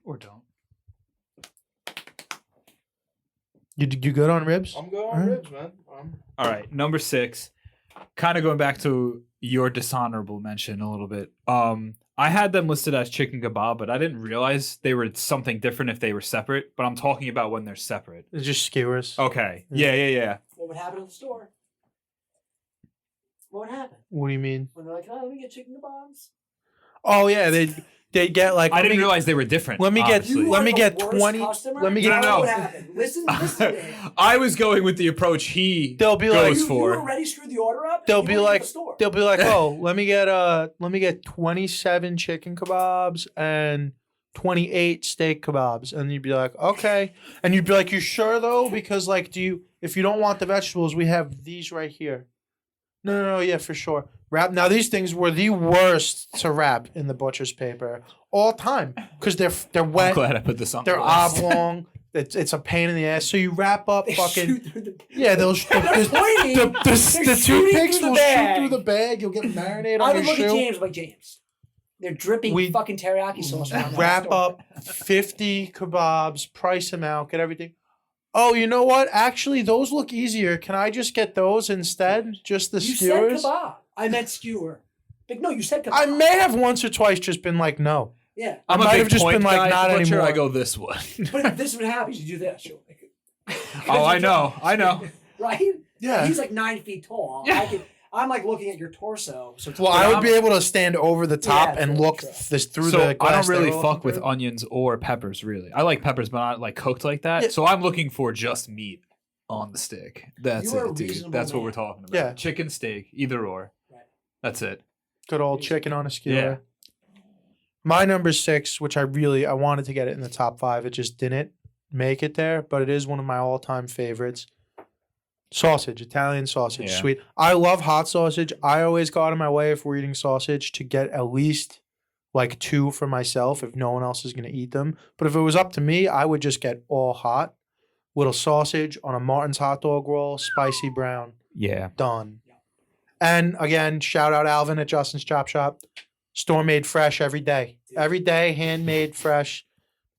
or don't. you good on ribs? I'm going on Alright. ribs, man. All right, number 6. Kind of going back to your dishonorable mention a little bit. I had them listed as chicken kebab, but I didn't realize they were something different if they were separate. But I'm talking about when they're separate. It's just skewers. Okay. Yeah. What would happen at the store? What would happen? What do you mean? When they're like, oh, let me get chicken kebabs. Oh yeah, they get like. I let didn't me- realize they were different. Let me get honestly. let are me the get worst 20. customer? Let me You get. know No. what happened. Listen to him. I was going with the approach he They'll be goes like- You for. already screwed the order up. They'll You be went to like- the store. They'll be like, oh, let me get 27 chicken kebabs and 28 steak kebabs, and you'd be like, okay, and you'd be like, you sure though? Because like, if you don't want the vegetables, we have these right here. No, yeah, for sure. Wrap. Now these things were the worst to wrap in the butcher's paper all time because they're I'm wet. glad I put this on. They're the list. oblong. It's a pain in the ass. So you wrap up They fucking. shoot through the- Yeah, they'll They're pointing. the They're toothpicks shooting will through the shoot bag. through the bag. You'll get marinated I on would your look at shoe. James like James. They're dripping fucking teriyaki sauce. around that Wrap store. up 50 kebabs, price them out, get everything. Oh, you know what? Actually, those look easier. Can I just get those instead? Just the You skewers? said kebab. I meant skewer. Like, no, you said kebab. I may have once or twice just been like, no. Yeah. I'm I a might big have just point been like, guy not at the butcher, anymore. I go this one. But if this would happen, you do this. You're like- Oh, I know. Right? Yeah. He's like 9 feet tall. Yeah. I'm like looking at your torso. So Well, I would be able to stand over the top Yeah, and true, look true. through So the glass. I don't really they're fuck with through. onions or peppers. Really, I like peppers, but not like cooked like that. Yeah. So I'm looking for just meat on the stick. That's You are a it, dude. reasonable That's what man. we're talking about. Yeah. Chicken, steak, either or. Right. That's it. Good old chicken on a skewer. Yeah. My number 6, which I wanted to get it in the top 5. It just didn't make it there, but it is one of my all-time favorites. Sausage, Italian sausage, Yeah. sweet. I love hot sausage. I always go out of my way if we're eating sausage to get at least like 2 for myself if no one else is going to eat them. But if it was up to me, I would just get all hot. Little sausage on a Martin's hot dog roll, spicy brown, Yeah. done. And again, shout out Alvin at Justin's Chop Shop. Store made fresh every day. Every day, handmade fresh.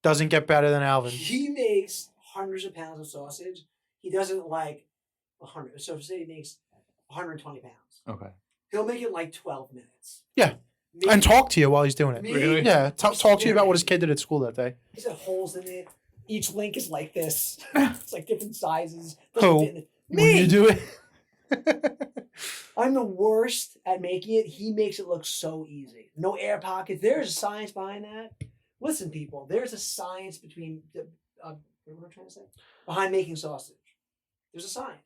Doesn't get better than Alvin. He makes hundreds of pounds of sausage. He doesn't like 100. So say he makes 120 pounds. Okay. He'll make it in like 12 minutes. Yeah. Me- And talk to you while he's doing it. me- Really? Yeah, talk to you about what his kid did at school that day. He's got holes in it. Each link is like this. It's like different sizes. Who? Me. When you do it. I'm the worst at making it. He makes it look so easy. No air pockets. There's a science behind that. Listen, people, there's a science what am I trying to say? Behind making sausage. There's a science.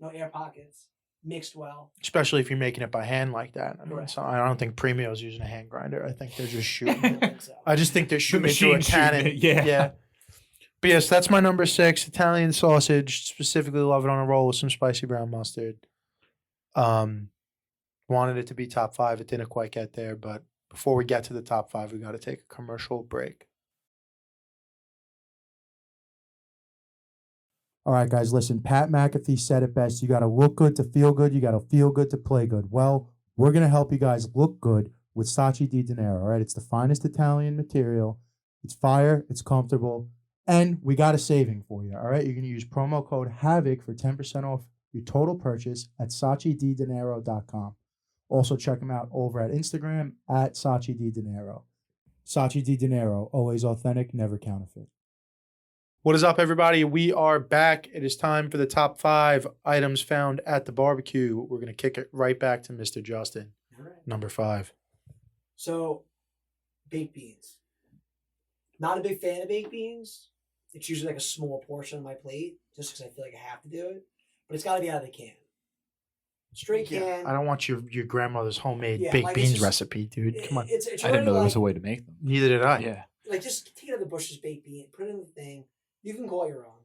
No air pockets. Mixed well. Especially if you're making it by hand like that. I mean, Correct. so I don't think Premio's using a hand grinder. I think they're just shooting I it. think so. I just think they're shooting it through a machine shooting cannon. it, yeah. Yeah. But yes, that's my number 6. Italian sausage. Specifically love it on a roll with some spicy brown mustard. Wanted it to be top 5. It didn't quite get there, but before we get to the top 5, we got to take a commercial break. All right, guys, listen. Pat McAfee said it best. You got to look good to feel good. You got to feel good to play good. Well, we're going to help you guys look good with Saatchi di Dinero. All right, it's the finest Italian material. It's fire. It's comfortable. And we got a saving for you. All right, you're going to use promo code HAVOC for 10% off your total purchase at SaatchiDiDinero.com. Also, check them out over at Instagram at Saatchi di Dinero. Saatchi di Dinero, always authentic, never counterfeit. What is up, everybody? We are back. It is time for the top 5 items found at the barbecue. We're going to kick it right back to Mr. Justin. All right. Number 5. So, baked beans. Not a big fan of baked beans. It's usually like a small portion of my plate, just because I feel like I have to do it. But it's got to be out of the can. Straight can. I don't want your grandmother's homemade Yeah, baked like, it's beans just- recipe, dude. Come on. It's I didn't already know there like, was a way to make them. Neither did I. Yeah. like just take it out of the bushes baked bean, put it in the thing. You can call it your own.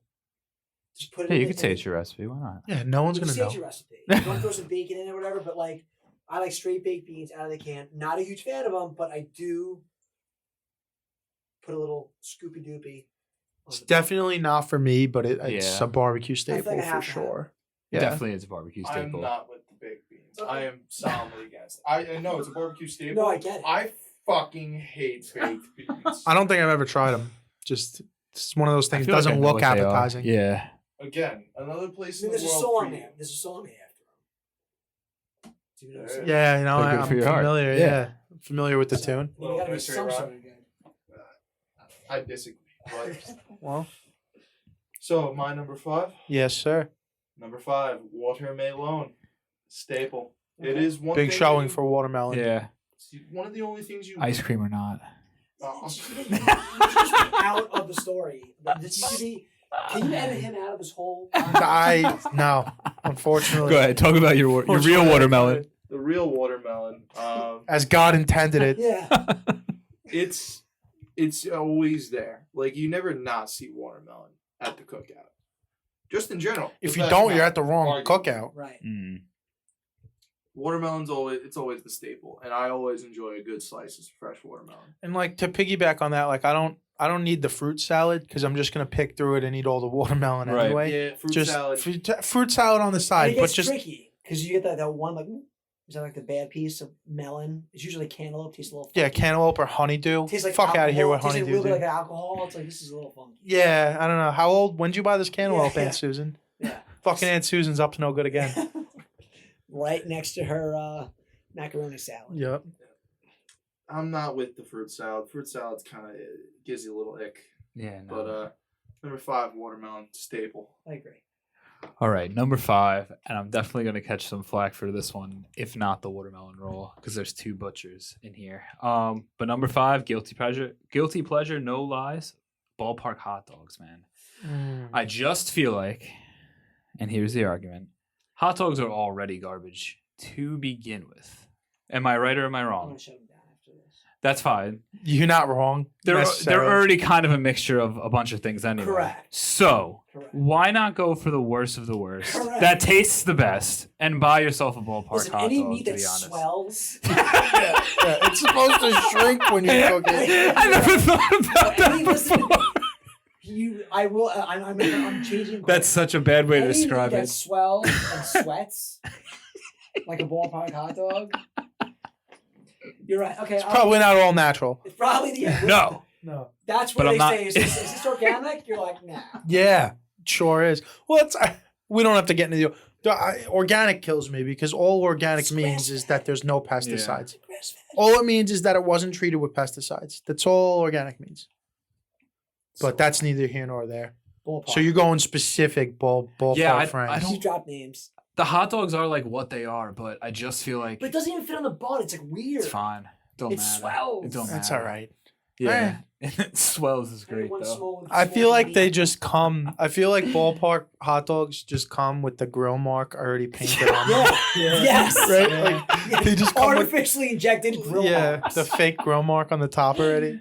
Just put it. Yeah, in you the could say thing. it's your recipe. Why not? Yeah, no one's You going can to say it's know. your recipe. You want to throw some bacon in it or whatever, but like I like straight baked beans out of the can. Not a huge fan of them, but I do put a little Scoopy Doopy. It's definitely not for me, but it's Yeah. a barbecue feel like staple I for have to have sure. It Yeah. definitely is a barbecue I'm staple. not with the baked beans. Okay. I am solemnly against. I know it's a barbecue staple. No, I get it. I fucking hate baked beans. I don't think I've ever tried them. Just it's one of those I things. feel like I Doesn't know look what they are. appetizing. Yeah. Again, another place I in mean, the there's a world song for you. there. There's a song after them. Do you know what I'm saying? Yeah, you know, Play Good I'm for Your Heart. familiar. Yeah. Yeah. Familiar with the So, tune. You gotta be Mystery some rock. sort of good. I disagree. But, Well, so my number 5. yes, sir. Number 5, watermelon staple. It Okay. is one Big thing showing you- for watermelon. Yeah. it's one of the only things you Ice cream or not. Oh. Out of the story. This used to be. Can you edit him out of this whole? No, unfortunately. Go ahead. Talk about your real watermelon. The real watermelon. As God intended it. Yeah. It's always there. Like you never not see watermelon at the cookout. Just in general. If The you best don't, man. you're at the wrong Arguably. cookout. Right. Mm. Watermelon's always the staple, and I always enjoy a good slice of fresh watermelon. And like to piggyback on that, like I don't need the fruit salad because I'm just gonna pick through it and eat all the watermelon Right. anyway. Yeah, fruit Just salad. fruit salad on the And side, it but gets just tricky because you get that one like. Is that like the bad piece of melon? It's usually cantaloupe. Tastes a little funky. yeah, cantaloupe or honeydew. Tastes like Fuck out of here with alcohol. Tastes honeydew. a little bit Dude. like alcohol. It's like this is a little funky. Yeah, I don't know. How old? When did you buy this cantaloupe, Yeah. Aunt Susan? Yeah. Fucking Aunt Susan's up to no good again. Right next to her macaroni salad. Yep. I'm not with the fruit salad. Fruit salad's kind of gives you a little ick. Yeah. No. But number 5, watermelon staple. I agree. All right, number 5, and I'm definitely going to catch some flack for this one, if not the watermelon roll, because there's 2 butchers in here. But number 5, guilty pleasure, no lies, ballpark hot dogs, man. I just feel like, and here's the argument, hot dogs are already garbage to begin with. Am I right or am I I'm wrong? gonna shut him down after this. That's fine. You're not wrong. They're necessarily. already kind of a mixture of a bunch of things anyway. Correct. So Correct. why not go for the worst of the worst Correct. that tastes the best and buy yourself a ballpark Listen, hot any dog? meat To that be honest, swells. Yeah, it's supposed to shrink when you cook it. I never thought about that Any- listen, before. I will. I'm changing. That's such a bad way to Any meat describe that it. swells and sweats like a ballpark hot dog. You're right. Okay. It's probably not all natural. It's probably the No. No. That's But what I'm they not- say. Is this organic? You're like, nah. Yeah, sure is. Well, it's we don't have to get into organic kills me because all organic It's means is that there's no pesticides. Grass-fed. All it means is that it wasn't treated with pesticides. That's all organic means. But that's neither here nor there. Ballpark. So you're going specific ballpark Yeah, I frames. don't- You drop names, The hot dogs are like what they are, but I just feel like but it doesn't even fit on the bun. It's like weird. it's fine. Don't It matter. swells. It don't matter. That's all right. Yeah, it swells is Hey, great one though. small- I small feel like meat. they just come. I feel like ballpark hot dogs just come with the grill mark already painted on them. Yeah. Yes. Right? Yeah. Like they just come with Artificially injected grill marks. the fake grill mark on the top already.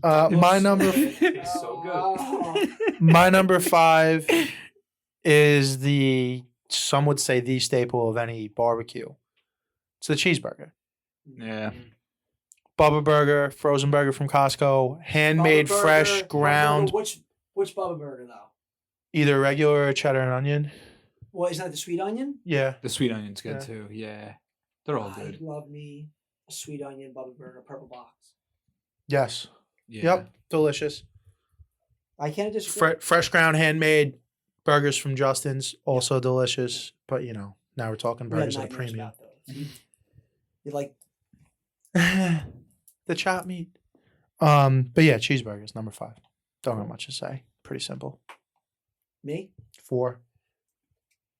My number It tastes so good. Oh. my number 5 is some would say the staple of any barbecue. It's the cheeseburger. Yeah. Bubba Burger, frozen burger from Costco, handmade, Bubba Burger, fresh, Bubba Burger, ground, Which Bubba Burger though? either regular or cheddar and onion. Well, isn't that the sweet onion? Yeah. The sweet onion's good Yeah. too. Yeah, they're all I good. love me a sweet onion Bubba Burger, purple box. Yes. Yeah. Yep. Delicious. I can't disagree. Fresh ground, handmade burgers from Justin's, also delicious. But now we're talking We had burgers at a nightmares premium. about those. You like The chopped meat. But yeah, cheeseburgers number 5. Don't have much to say. Pretty simple. me? 4.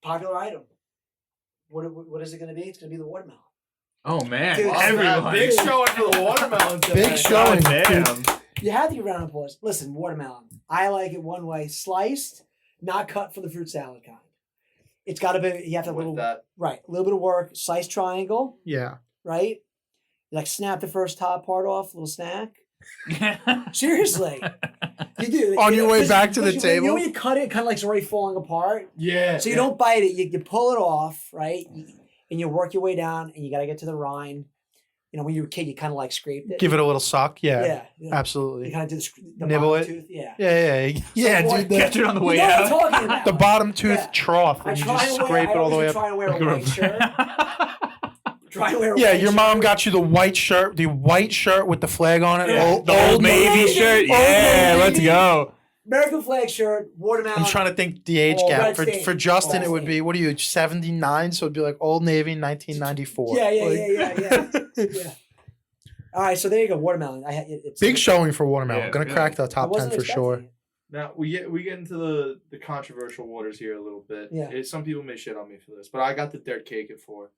Popular item. What is it going to be? It's going to be the watermelon. Oh man, Dude, everyone. Big showing for the watermelon today. Big showing. Damn. You have to give a round of applause. Listen, watermelon. I like it one way, sliced, not cut for the fruit salad kind. It's got to be. You have to have a With little that. right, a little bit of work. Sliced triangle, Yeah. right? You like snap the first top part off, little snack. Seriously, you do. On your way 'Cause- back to the because you know table? when you cut it, kind of like it's already falling apart. Yeah. So you don't bite it. You pull it off, right? And you work your way down, and you got to get to the rind. When you were a kid, you kind of like scraped it. Give it a little suck. Yeah. Yeah. You Absolutely. kind of do the Nibble bottom it? tooth. Yeah. Yeah, So dude. Catch it on the way You know what I'm out. talking about. The bottom tooth Yeah. trough, I and you try just and scrape it all the way up. Try and wear a white shirt. Try and wear a Yeah, white your mom shirt. got you the white shirt with the flag on it. Yeah. The Old Navy shirt. Old Yeah, Navy. let's go. American flag shirt, watermelon. I'm trying to think the age Oh, gap. red For stain. for Justin, Red it would stain. be, what are you, 79? So it'd be like Old Navy, 1994. Yeah. Like- Yeah. All right, so there you go, watermelon. It's Big showing for watermelon. Yeah, Gonna really. crack the I top 10 wasn't for expecting sure. it. Now we get into the controversial waters here a little bit. Yeah. Some people may shit on me for this, but I got the dirt cake at 4.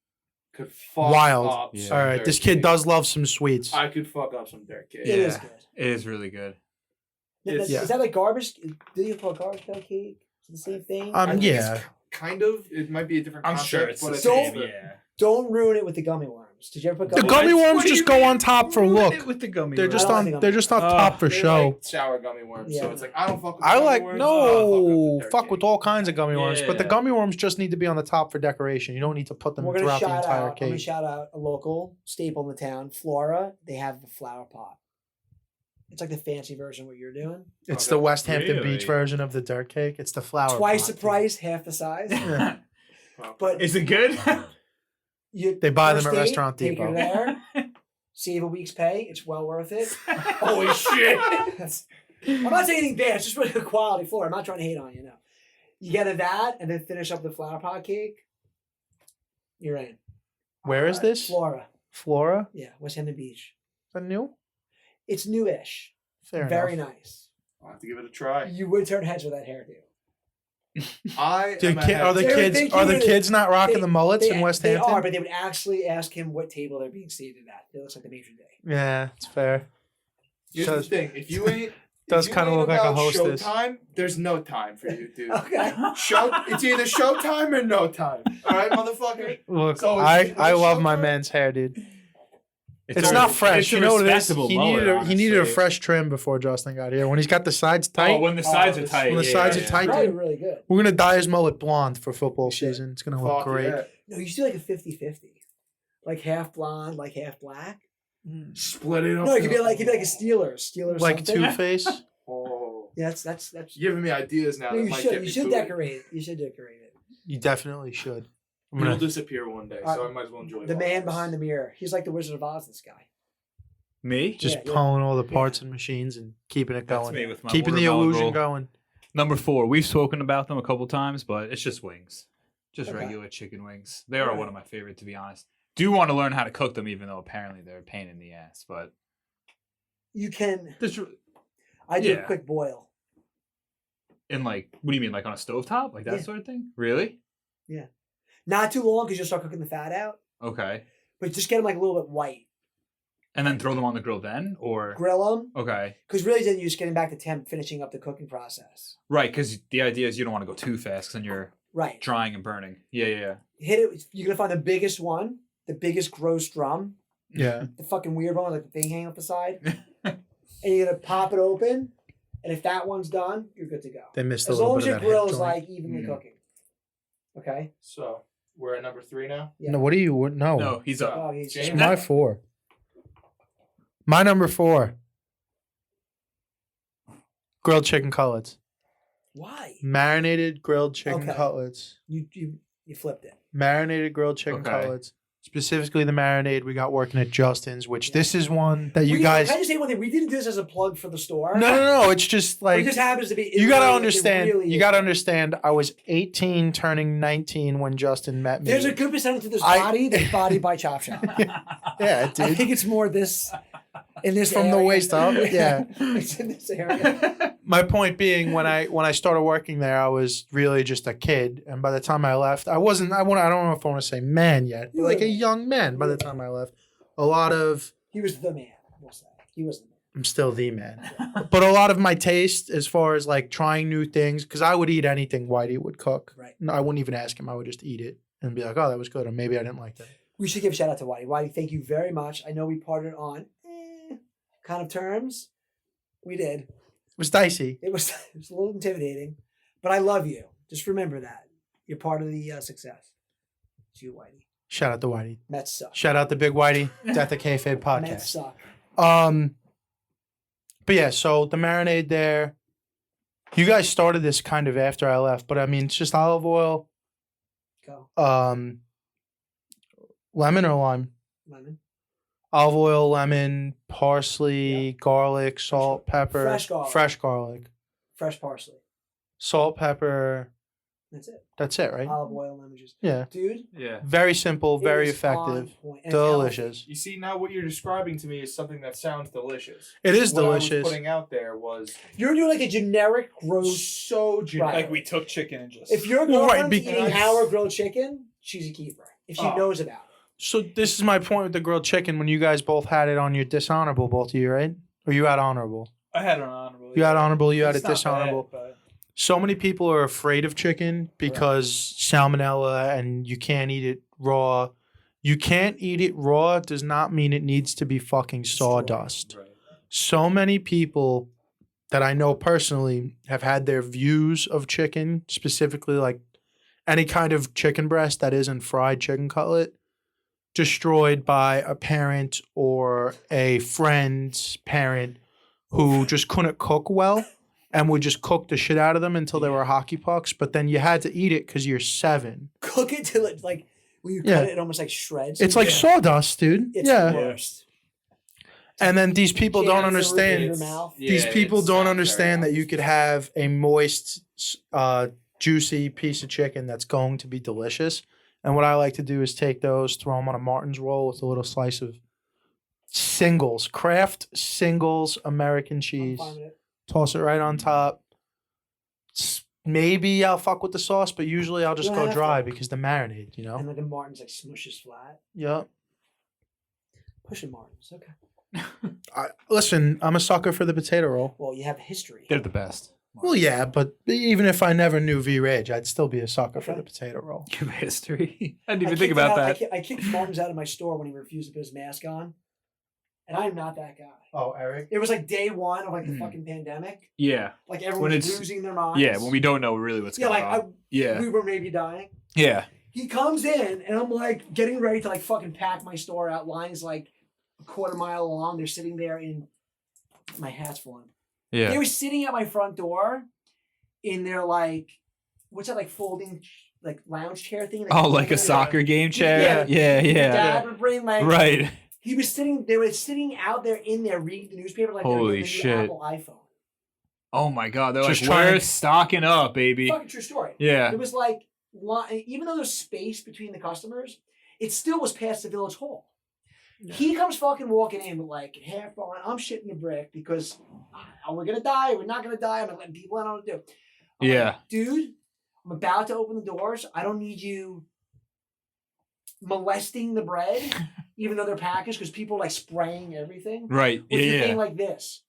Could fuck Wild. up Yeah. some All right, dirt this kid cake. does love some sweets. I could fuck up some dirt cake. It is Yeah. good. It is really good. Is Yeah. that like garbage? Do you call it garbage pail cake? Is it the same thing? I think Yeah. kind of. It might be a different I'm concept, sure it's but the it's same. the- Yeah. Don't ruin it with the gummy worms. Did you ever put The gummy gummy What? worms What do just you go mean? on top for Ruin look. it with the gummy They're worms. just I don't on. think They're I'm- just on Oh, top for They're show. like sour gummy worms, Yeah. so it's like I don't fuck with. I gummy like worms. no I'll fuck with all kinds of gummy worms, but the Yeah. gummy worms just need to be on the top for decoration. You don't need to put them We're gonna throughout the shout entire out. I'm gonna cake. shout out a local staple in the town, Flora. They have the flower pot. It's like the fancy version of what you're doing. It's Okay. the West Hampton Really? Beach version of the dirt cake. It's the flower. Twice pot, the dude. price, half the size. Yeah. But Is it good? you, They buy them first at date, Restaurant take her Depot. there, save a week's pay. It's well worth it. Holy shit! I'm not saying anything bad. It's just really good quality floor. I'm not trying to hate on you. No, you get a that and then finish up the flower pot cake. You're in. Where is this? Flora. Flora? Yeah, West Hampton Beach. Is that new? It's newish. Fair Very enough. nice. I'll have to give it a try. You would turn heads with that hairdo. I Do am a ki- are the They would kids think are you the would- kids not rocking they- the mullets They, in West they Hampton? are, but they would actually ask him what table they're being seated at. It looks like the matron day. Yeah, it's fair. Here's Does- the thing: if you ain't does if you kinda ain't look like a about hostess. Showtime, there's no time for you, dude. Okay. It's either showtime or no time. All right, motherfucker. Look, So I is it love my showtime? man's hair, dude. It's a- not fresh. it's a You know what it is? respectable He mullet, needed a honestly. fresh trim before Justin got here. When he's got the sides tight, Oh, when the sides are this- tight. when the yeah, sides yeah, are tight, Probably dude. really good. We're gonna dye his mullet blonde for football You should. season. It's gonna look Fuck great. yeah. No, you should do like a 50-50. Like half blonde, like half black. Split it up. No, it could be like a Steelers. Like something. Two Face. Oh, Yeah, that's. you're giving me ideas now. No, that you might should. get You me should booted. decorate it. You should decorate it. You definitely should. I'm He'll gonna, disappear one day, so I might as well enjoy. The man behind the mirror. He's like the Wizard of Oz. This guy. Me? just yeah. pulling all the parts and machines and keeping it That's going. me with my Keeping the watermelon illusion roll. going. Number 4. We've spoken about them a couple times, but it's just wings. Just Okay. regular chicken wings. They are Alright. one of my favorite, to be honest. Do want to learn how to cook them, even though apparently they're a pain in the ass. But You can. this I do Yeah. a quick boil. in like, what do you mean, like on a stovetop, like that Yeah. sort of thing? Really? Not too long because you'll start cooking the fat out. Okay. But just get them like a little bit white. And then throw them on the grill then, or Grill them. okay, Because really, then you're just getting back to temp, finishing up the cooking process. right? Because the idea is you don't want to go too fast, because then you're Right. drying and burning. Yeah. Hit it. You're gonna find the biggest one, the biggest gross drum, Yeah. the fucking weird one, like the thing hanging off the side, and you're gonna pop it open. And if that one's done, you're good to go. They missed a As little long bit as your of that hip grill is joint. like evenly Mm. cooking. Okay. So we're at number 3 now. Yeah. No, what do you? No. No, he's up. Oh, he's James? It's my 4. My number 4. Grilled chicken cutlets. Why? Marinated grilled chicken Okay. cutlets. You flipped it. Marinated grilled chicken Okay. cutlets. Specifically the marinade we got working at Justin's, which this is one that you We- guys. Can I just say one thing? We didn't do this as a plug for the store. No. It's just It like just happens to be. you gotta really- it understand. really You is. gotta understand. I was 18, turning 19 when Justin met me. There's a good percentage of this I- body that's bodied by Chop Shop. Yeah, I dude. think it's more this in this From the area. waist up, yeah. It's in this area. My point being, when I started working there, I was really just a kid, and by the time I left, I wasn't. I don't know if I want to say man yet, but like a young man. By the time I left, a lot of He was the man. We'll say he was the man. I'm still the man, but a lot of my taste, as far as like trying new things, because I would eat anything Whitey would cook. Right. No, I wouldn't even ask him. I would just eat it and be like, oh, that was good, or maybe I didn't like that. We should give a shout out to Whitey. Whitey, thank you very much. I know we parted on kind of terms. We did. It was dicey. It was a little intimidating, but I love you. Just remember that you're part of the success. It's you, Whitey. Shout out to Whitey. Mets suck. Shout out to Big Whitey. Death of Kayfabe Mets podcast. suck. But yeah, so the marinade there. You guys started this kind of after I left, but I mean, it's just olive oil, Go. lemon or lime, Lemon. olive oil, lemon, parsley, garlic, salt, pepper, Fresh garlic. Fresh parsley. salt, pepper. That's it. That's it, right? Olive oil, lemon juice. Yeah, Dude. Yeah. very simple, it very is effective, on point. And it's healthy. delicious. You see, now what you're describing to me is something that sounds delicious. It is What I delicious. was putting out there was You're doing like a generic gross. so generic. Right. Like we took chicken and just. If your Well, right, girlfriend's eating because- our grilled chicken, she's a keeper. If she Oh. knows about it. So this is my point with the grilled chicken. When you guys both had it on your dishonorable, both of you, right? Or you had honorable? I had an honorable. You had honorable. You had It's a not dishonorable. bad, but- So many people are afraid of chicken because salmonella and you can't eat it raw. You can't eat it raw does not mean it needs to be fucking sawdust. Right. So many people that I know personally have had their views of chicken, specifically like any kind of chicken breast that isn't fried chicken cutlet, destroyed by a parent or a friend's parent who just couldn't cook well and would just cook the shit out of them until they were hockey pucks. But then you had to eat it because you're 7. Cook it till it like when you cut it, it almost like shreds. It's like sawdust, dude. It's the worst. And then these people don't understand. Yeah, These people it's don't not understand very that you could have a moist, juicy piece of chicken that's going to be delicious. And what I like to do is take those, throw them on a Martin's roll with a little slice of Singles, Kraft Singles American cheese. Toss it right on top. Maybe I'll fuck with the sauce, but usually I'll just go dry because the marinade, you know? And like a Martin's like smushes flat. Yep. Pushing Martin's, okay. Listen, I'm a sucker for the potato roll. Well, you have history. They're the best. Well, yeah, but even if I never knew V-Rage, I'd still be a sucker for the potato roll. Give history. I didn't even think about that. I kicked Martin's out of my store when he refused to put his mask on. And I'm not that guy. Oh, Eric? It was like day 1 of like the fucking pandemic. Yeah. Like everyone's losing their minds. Yeah, when we don't know really what's going on. We were maybe dying. Yeah. He comes in and I'm like getting ready to like fucking pack my store out. Lines like a quarter mile long. They're sitting there in my hat's flying. Yeah. They were sitting at my front door in their like what's that like folding like lounge chair thing? Like a soccer game chair? Yeah. Dad would bring like Right. They were sitting out there in there reading the newspaper like holy they were shit. Apple iPhone. Oh my god, they're Just like, we're stocking up, baby. Fucking true story. Yeah. It was like even though there's space between the customers, it still was past the village hall. Yeah. He comes fucking walking in with like half on. I'm shitting a brick because we're gonna die. We're not gonna die. I'm not letting people in on what to do. I'm like, dude, I'm about to open the doors. I don't need you molesting the bread, even though they're packaged, because people are like spraying everything. Right. With your thing like this.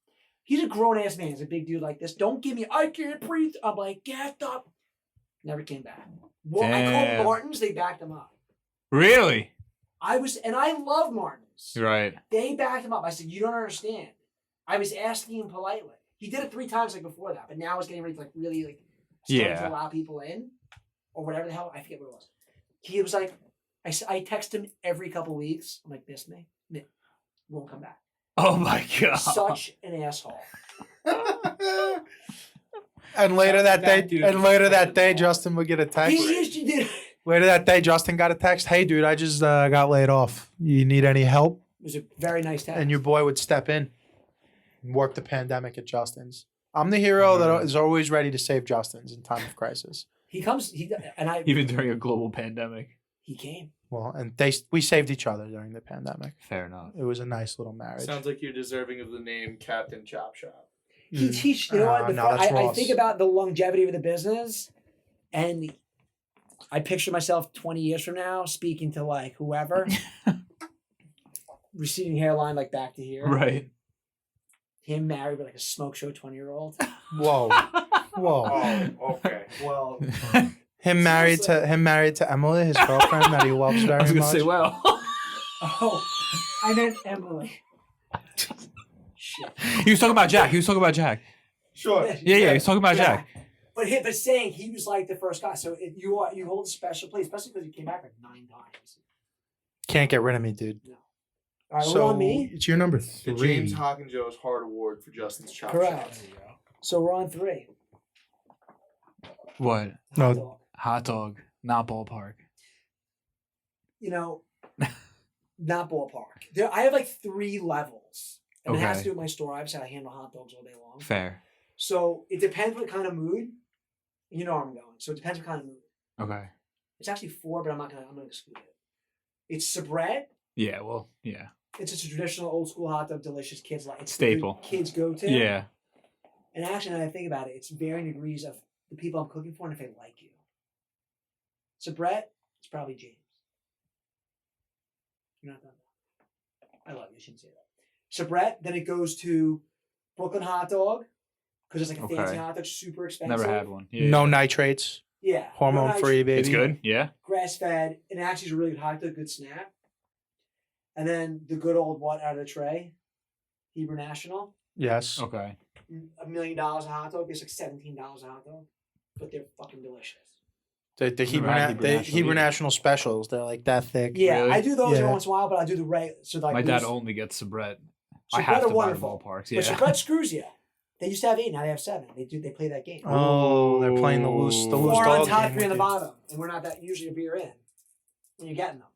He's a grown ass man. He's a big dude like this. Don't give me. I can't breathe. I'm like, get up. Never came back. Well, I called Martin's. They backed him up. Really? I love Martin's. Right. They backed him up. I said, you don't understand. I was asking him politely. He did it 3 times like before that, but now I was getting ready to like really like start to allow people in or whatever the hell. I forget what it was. He was like, I text him every couple of weeks. I'm like, miss me? Won't come back. Oh my god. Such an asshole. And later that day, Justin would get a text. Later that day, Justin got a text. Hey, dude, I just got laid off. You need any help? It was a very nice text. And your boy would step in and work the pandemic at Justin's. I'm the hero that is always ready to save Justin's in time of crisis. Even during a global pandemic. He came. Well, and we saved each other during the pandemic. Fair enough. It was a nice little marriage. Sounds like you're deserving of the name Captain Chop Shop. You know what? I think about the longevity of the business, and I picture myself 20 years from now speaking to like whoever, receding hairline like back to here. Right. Him married with like a smoke show 20-year-old. Whoa. Oh, okay. Well, him married to Emily, his girlfriend that he loves very much. I was gonna say, well. Oh, I meant Emily. Shit. He was talking about Jack. Sure. Yeah, he's talking about Jack. But saying he was like the first guy, so you hold a special place, especially because he came back like 9 times. Can't get rid of me, dude. No. All right, we're on me. It's your number The 3. James Hawkins Heart Award for Justin's Chop Correct. Shop. So we're on 3. What? Hot dog, not ballpark. You know, not ballpark. I have like 3 levels. And it has to do with my store. Obviously, I handle hot dogs all day long. Fair. So it depends what kind of mood. You know where I'm going. So it depends what kind of mood. Okay. It's actually 4, but I'm gonna exclude it. It's Sabret. Yeah, well, yeah. It's a traditional old school hot dog, delicious. Kids like it's staple. Kids go to. Yeah. And actually, now that I think about it, it's varying degrees of the people I'm cooking for and if they like you. Sabret, it's probably James. You're not done. I love you. I shouldn't say that. Sabret, then it goes to Brooklyn hot dog, because it's like a Okay. fancy hot dog, super expensive. Never had one. Yeah. No nitrates. Yeah. Hormone free, baby. It's good. Yeah. Grass fed, and actually is a really good hot dog, good snap. And then the good old what out of the tray, Hebrew National, Yes. Okay. $1 million a hot dog. It's like $17 a hot dog, but they're fucking delicious. The Hebrew, had Hebrew the National Hebrew either. National specials. They're like that thick. Yeah, Really? I do those Yeah. every once in a while, but I do the right. So like My dad those- only gets Sabrett. So I have Sabrett to are buy the wonderful. ballparks. But Yeah. Sabrett screws you. They used to have 8, now they have 7. They play that game. Oh, they're playing the loose 4 dog on top, game 3 on the with you. bottom, and we're not that usually a beer in when you're getting them.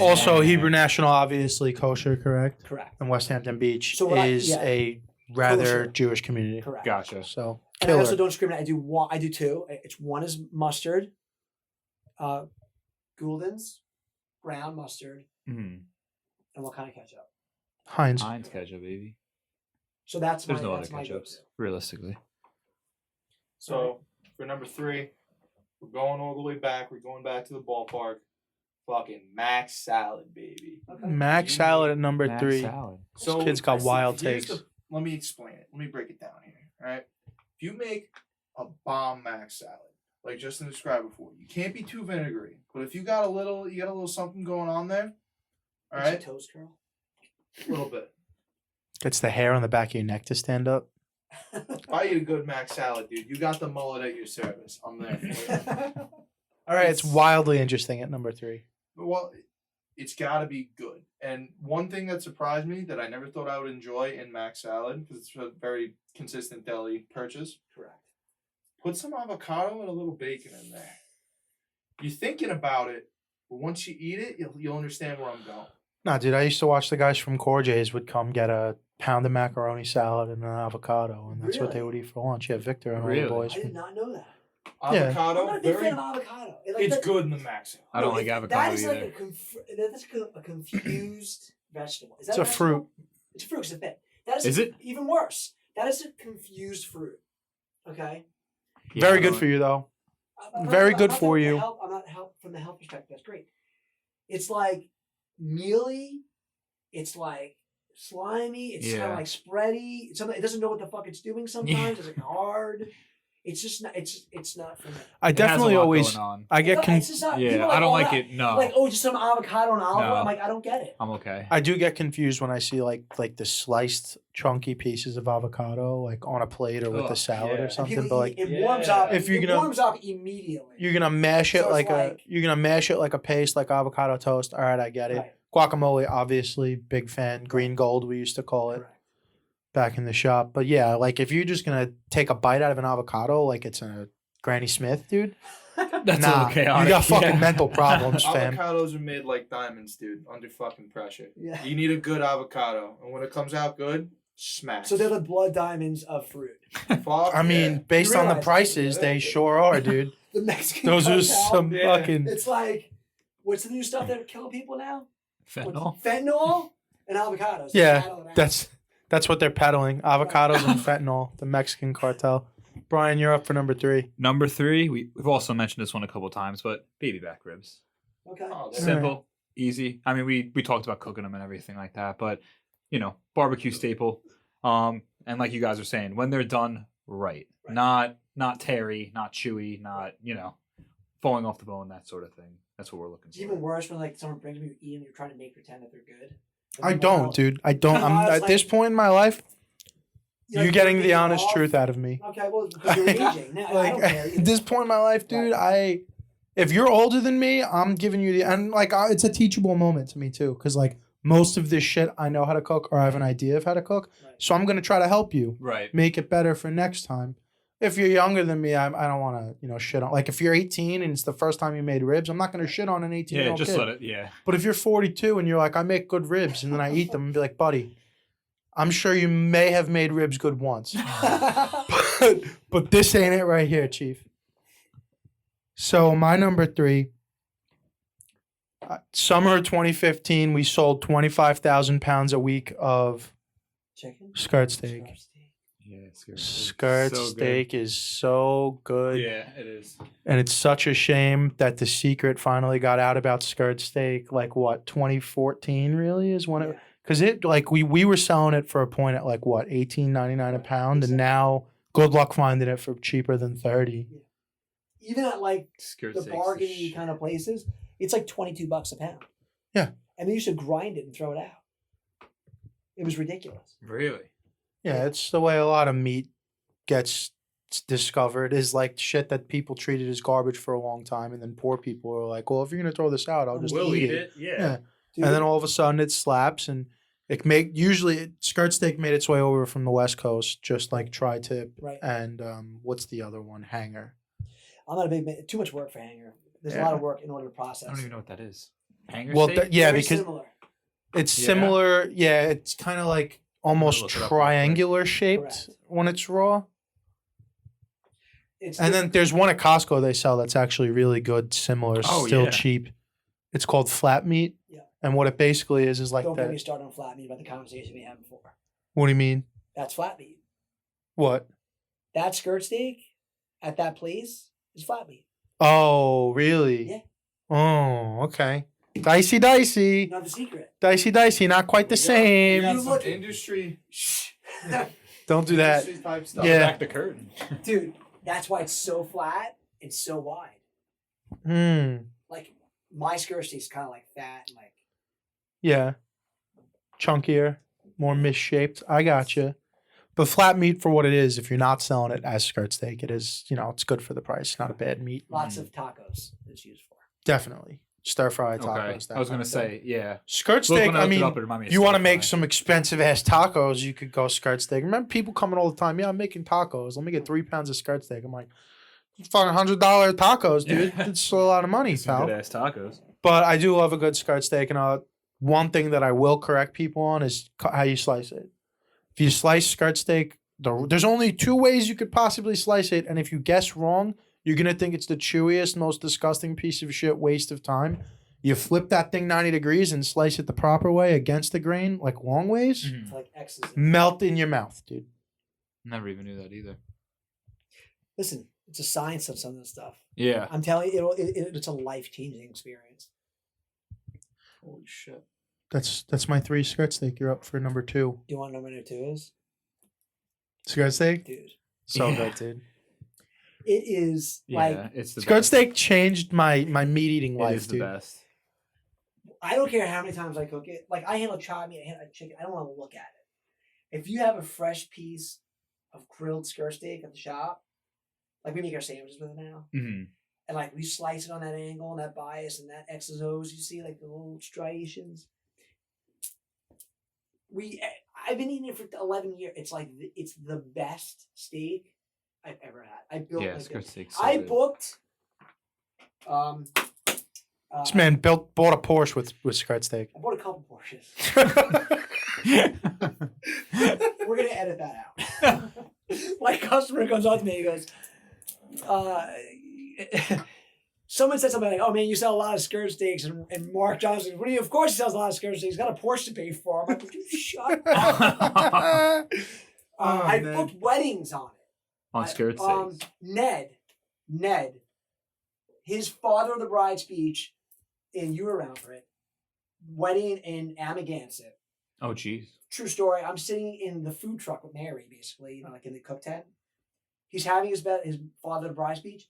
Also, Damn. Hebrew National, obviously kosher, correct? Correct. And West Hampton Beach So what is a rather Kosher. Jewish community. Correct. Gotcha. So And I also killer. don't discriminate. I do 2. It's one is mustard, Gouldens, brown mustard, Mm. and what kind of ketchup? Heinz. Heinz ketchup, baby. So that's There's my no that's other my ketchups, go-to. realistically. So for number 3, we're going all the way back. We're going back to the ballpark. Fucking Max Salad, baby. Okay. Mac salad at number Mac 3. salad. So This kid's got wild here's takes. let me explain it. Let me break it down here. All right. If you make a bomb Max salad, like Justin described before, you can't be too vinegary. But if you got a little something going on there, all Is it right, toast curl? a little bit. Gets the hair on the back of your neck to stand up. If I eat a good Max salad, dude, you got the mullet at your service. I'm there for you. All right, it's wildly interesting at number 3. Well, it's got to be good. And one thing that surprised me that I never thought I would enjoy in Mac salad, because it's a very consistent deli purchase, Correct. put some avocado and a little bacon in there. You're thinking about it, but once you eat it, you'll understand where I'm going. Nah, dude, I used to watch the guys from Corjay's would come get a pound of macaroni salad and an avocado, and that's what they Really? would eat for lunch. Yeah, Victor and all Really? the boys. I did not know that. Yeah. Avocado, I'm not a big very, fan of avocado. it's good in the Mac salad. I don't No, like it- avocado That is either. like that's a confused vegetable. Is that It's a vegetable? fruit. It's a fruit. It's a thing. That Is it? even worse? That is a confused fruit. Okay. Yeah, Very I good don't- for you, though. I'm Very not- good I'm not for talking you. I'm not help from the health perspective. That's great. It's like mealy. It's like slimy. It's kind Yeah. of like spready. It doesn't know what the fuck it's doing sometimes. It's like hard. It's just not. It's not for me. I It has a definitely lot always. going on. I get. It's just not, people Yeah, are I don't "Oh, like that." it. No, Like, oh, just some avocado and olive oil. No. I'm like, I don't get it. I'm okay. I do get confused when I see like the sliced chunky pieces of avocado like on a plate or with a Ugh, salad yeah. or And something. People But like it warms up. If you're it gonna- warms up immediately. you're gonna mash it So it's like like- you're gonna mash it like a paste, like avocado toast. All right, I get it. Right. Guacamole, obviously, big fan. Green gold, we used to call it Correct. back in the shop. But yeah, like if you're just gonna take a bite out of an avocado like it's a Granny Smith, dude. That's nah, a little chaotic. you got fucking yeah. mental problems, fam. Avocados are made like diamonds, dude, under fucking pressure. Yeah. You need a good avocado, and when it comes out good, smash. So they're the blood diamonds of fruit. Fuck I mean, yeah. based You on the realize- prices, they sure are, dude. The Mexican Those are cartel. some Yeah. fucking. It's like, what's the new stuff that killing people now? Fentanyl. Fentanyl and avocados. Yeah, Battle it out. That's what they're peddling: avocados and fentanyl. The Mexican cartel. Brian, you're up for number 3. Number 3, we've also mentioned this one a couple times, but baby back ribs. Okay. Oh, they're- Simple, easy. I mean, we talked about cooking them and everything like that, but barbecue staple. And like you guys are saying, when they're done right, Right. not terry, not chewy, not falling off the bone, that sort of thing. That's what we're looking It's for. even worse when like someone brings me to eat and you're trying to make pretend that they're good. I And don't, meanwhile, dude. I don't. No, I'm it's at like- this point in my life. You're like, getting the ripping honest off. truth out of me. Okay, well, because you're aging. Now, I Like don't care. at this point in my life, dude, if you're older than me, I'm giving you it's a teachable moment to me too, because like most of this shit I know how to cook or I have an idea of how to cook, Right. so I'm gonna try to help you Right. make it better for next time. If you're younger than me, I don't want to shit on. Like if you're 18 and it's the first time you made ribs, I'm not gonna shit on an 18-year-old Yeah, just kid. let it. Yeah. But if you're 42 and you're like, I make good ribs, and then I eat them and be like, buddy, I'm sure you may have made ribs good once. but this ain't it right here, Chief. So my number 3, summer of 2015, we sold 25,000 pounds a week of Chicken? skirt steak. Yeah. Skirt steak is so good. Yeah, it is. And it's such a shame that the secret finally got out about skirt steak. Like what, 2014 really is when it. Yeah. Because it like we were selling it for a point at like what $18.99 a pound, and now good luck finding it for cheaper than 30. Yeah. Even at like Skirt the steaks bargainy is kind of places, it's like $22 a pound. Yeah. And they used to grind it and throw it out. It was ridiculous. Really? Yeah, it's the way a lot of meat gets discovered is like shit that people treated as garbage for a long time, and then poor people are like, well, if you're gonna throw this out, I'll just eat it. Yeah. Dude, And then all of a sudden it slaps, and skirt steak made its way over from the West Coast, just like tri-tip right. and what's the other one? Hanger. I'm not a big man. Too much work for hanger. There's a Yeah. lot of work in order to process. I don't even know what that is. Hanger Well, steak? yeah, Very because similar. it's Yeah. similar. Yeah, it's kind of like almost look it up real quick. triangular shaped Correct. when it's raw. It's And then there's one at Costco they sell that's actually really good, similar, Oh, still yeah. cheap. It's called flat meat. Yeah. And what it basically is like don't get me that. started on flat meat about the conversation we had before. What do you mean? That's flat meat. What? That skirt steak at that place is flat meat. Oh, really? Yeah. Oh, okay. Dicey. You know the secret. Dicey. Not quite the There you same. go. You got You some look- industry. Don't do that. industry type stuff. Yeah. Back the curtain. Dude, that's why it's so flat and so wide. Like my skirt steak's kind of like fat and like Yeah. Chunkier, more misshaped. I gotcha. But flat meat for what it is, if you're not selling it as skirt steak, it is, it's good for the price. Not a bad meat. lots of tacos it's used for. Definitely. Stir fry Okay. tacos. I was going to say, yeah. Skirt Look, steak, when I looked it mean, up, it reminded me of you want to stir make fry. some expensive ass tacos, you could go skirt steak. Remember people coming all the time, yeah, I'm making tacos. Let me get 3 pounds of skirt steak. I'm like, fucking $100 tacos, dude. Yeah. It's a lot of money, Some pal. good ass tacos. But I do love a good skirt steak. And one thing that I will correct people on is how you slice it. If you slice skirt steak, there's only 2 ways you could possibly slice it. And if you guess wrong, you're going to think it's the chewiest, most disgusting piece of shit waste of time. You flip that thing 90 degrees and slice it the proper way against the grain, like long ways. Mhm. It's like X's. Melt in your mouth, dude. Never even knew that either. Listen, it's a science of some of this stuff. Yeah. I'm telling you, it's a life-changing experience. Holy shit. That's my 3 skirt steak. You're up for number 2. Do you want to know what number 2 is? Skirt steak? Dude. So Yeah. good, dude. It is Yeah. like, It's the Skirt best. steak changed my meat eating It life, is the dude. best. I don't care how many times I cook it. Like, I handle chopped meat, I handle chicken. I don't want to look at it. If you have a fresh piece of grilled skirt steak at the shop, like we make our sandwiches with it now, Mm-hmm. and like we slice it on that angle and that bias and that X's O's, you see, like the little striations. I've been eating it for 11 years. It's like it's the best steak I've ever had. I built Yeah, like skirt this. steak. I booked. This man bought a Porsche with skirt steak. I bought a couple Porsches. We're gonna edit that out. My customer comes up to me, he goes, someone said something like, "Oh man, you sell a lot of skirt steaks," and Mark Johnson, "What do you?" Of course, he sells a lot of skirt steaks. He's got a Porsche to pay for. I'm like, "Would you shut up?" I man. booked weddings on it. On skirt steaks. Ned, his father of the bride speech, and you were around for it. Wedding in Amagansett. Oh, jeez. True story. I'm sitting in the food truck with Mary, basically, like in the cook tent. He's having his father of the bride speech.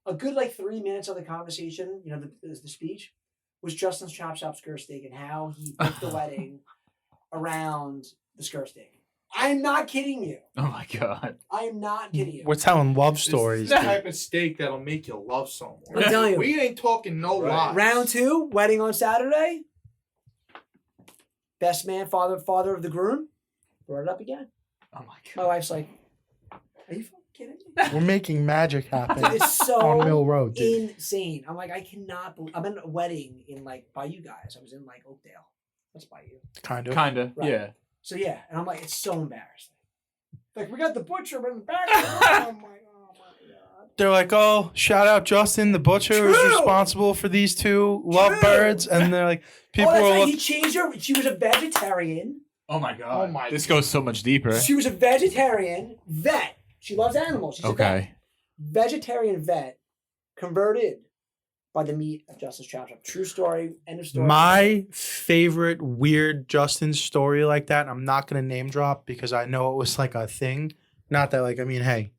A good 3 minutes of the conversation, the speech, was Justin's Chop Shop skirt steak and how he booked the wedding around the skirt steak. I'm not kidding you. Oh my god. I am not kidding you. We're telling love This stories, is the dude. type of steak that'll make you love someone. I'm telling you. We ain't talking no Right. lies. Round 2, wedding on Saturday. Best man, father of the groom, brought it up again. Oh my My god. wife's like, "Are you fucking kidding me?" We're making magic happen It's on Mill so Road, dude. insane. I'm like, I cannot believe. I'm in a wedding in by you guys. I was in Oakdale. That's by you. Kind of. Kinda. Right. Yeah. So yeah, and I'm like, it's so embarrassing. Like we got the butcher in the back. Oh my god. They're like, oh, shout out Justin, the butcher who's True. responsible for these 2 lovebirds. And they're like, people That's are right. He looking. changed her. She was a vegetarian. Oh my god. Oh my This goes so much deeper. She was a vegetarian vet. She loves animals. She's a vet. Okay. Vegetarian vet, converted, by the meat of Justin's Chop Shop. True story. End of story. My favorite weird Justin story like that, and I'm not going to name drop because I know it was like a thing. Not that like, I mean, hey,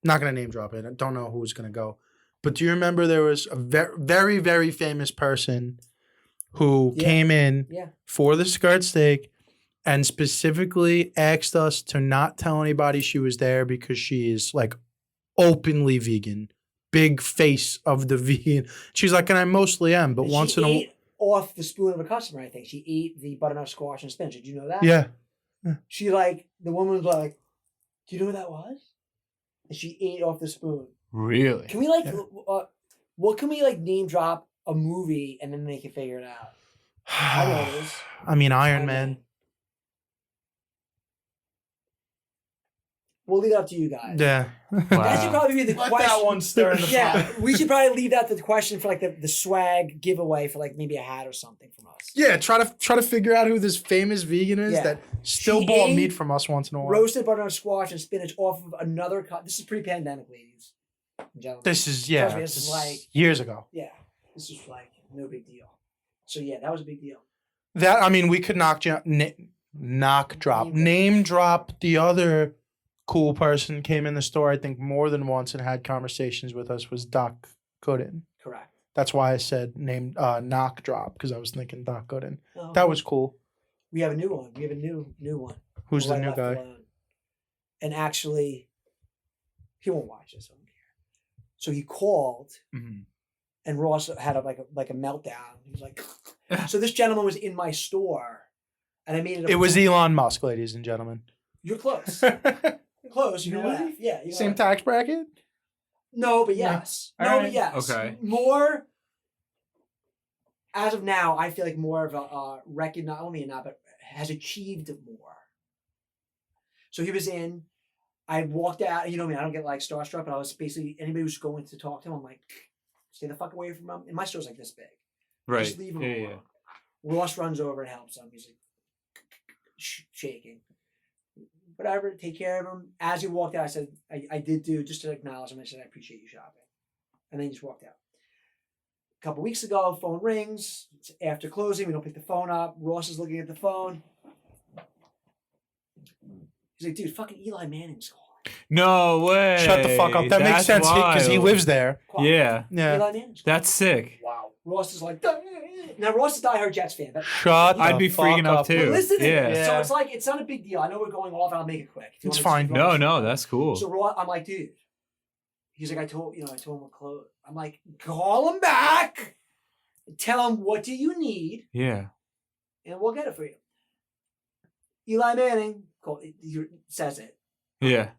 not going to name drop it. I don't know who's going to go. But do you remember there was a very, very famous person who came in for the skirt steak and specifically asked us to not tell anybody she was there because she is like openly vegan. Big face of the vegan. She's like, and I mostly am, but once in a while. She ate off the spoon of a customer, I think. She ate the butternut squash and spinach. Did you know that? Yeah. She like, the woman was like, do you know what that was? And she ate off the spoon. Really? Can we like, what can we like name drop a movie and then they can figure it out? I know this. I mean, Iron Man. We'll leave it up to you guys. Yeah. That should probably be the Let question. that one stir in the pot. We should probably leave that to the question for like the swag giveaway for like maybe a hat or something from us. Yeah, try to figure out who this famous vegan is that still She bought ate meat from us once in a while. Roasted butternut squash and spinach off of another cup. This is pre-pandemic, ladies and gentlemen. This is Trust me, this this is is like years ago. yeah, this is like no big deal. So yeah, that was a big deal. That I mean, we could name drop the other cool person came in the store. I think more than once and had conversations with us was Doc Gooden. Correct. That's why I said name knock drop because I was thinking Doc Gooden. Oh, That was cool. We have a new one. We have a new one. Who's the Right new Left guy? Alone. And actually, he won't watch this. I don't care. So he called, and Ross had like a meltdown. He was like, so this gentleman was in my store, and I made it. It was Elon Musk, ladies and gentlemen. You're close. Close. You know Really? laugh. Yeah. You Same laugh. tax bracket? No, but yes. No. No, Alright. but yes. Okay. More. As of now, I feel like more of a recognize. I mean, not, but has achieved more. So he was in. I walked out. You know me. I don't get like starstruck, but I was basically anybody who's going to talk to him. I'm like, stay the fuck away from him. And my store's like this big. Right. Just leave him Yeah, alone. Ross runs over and helps him. He's like shaking. Whatever, take care of him. As he walked out, I said, I did do, just to acknowledge him, I said, I appreciate you shopping. And then he just walked out. A couple weeks ago, phone rings. It's after closing. We don't pick the phone up. Ross is looking at the phone. He's like, dude, fucking Eli Manning's calling. No way. Shut the fuck up. That makes That's sense because he wild. lives there. Yeah. Yeah. Eli Manning's calling. That's sick. Wow. Ross is like, duh. Now Ross is a diehard Jets fan. But Shut I'd the be fuck freaking up up. too. But listen to Yeah. it. So it's like, it's not a big deal. I know we're going off and I'll make it quick. If you It's want me to- fine. if you want me No, to- that's cool. So Ross, I'm like, dude. He's like, I told him we're closed. I'm like, call him back. Tell him what do you need, Yeah. and we'll get it for you. Eli Manning he says it. Yeah.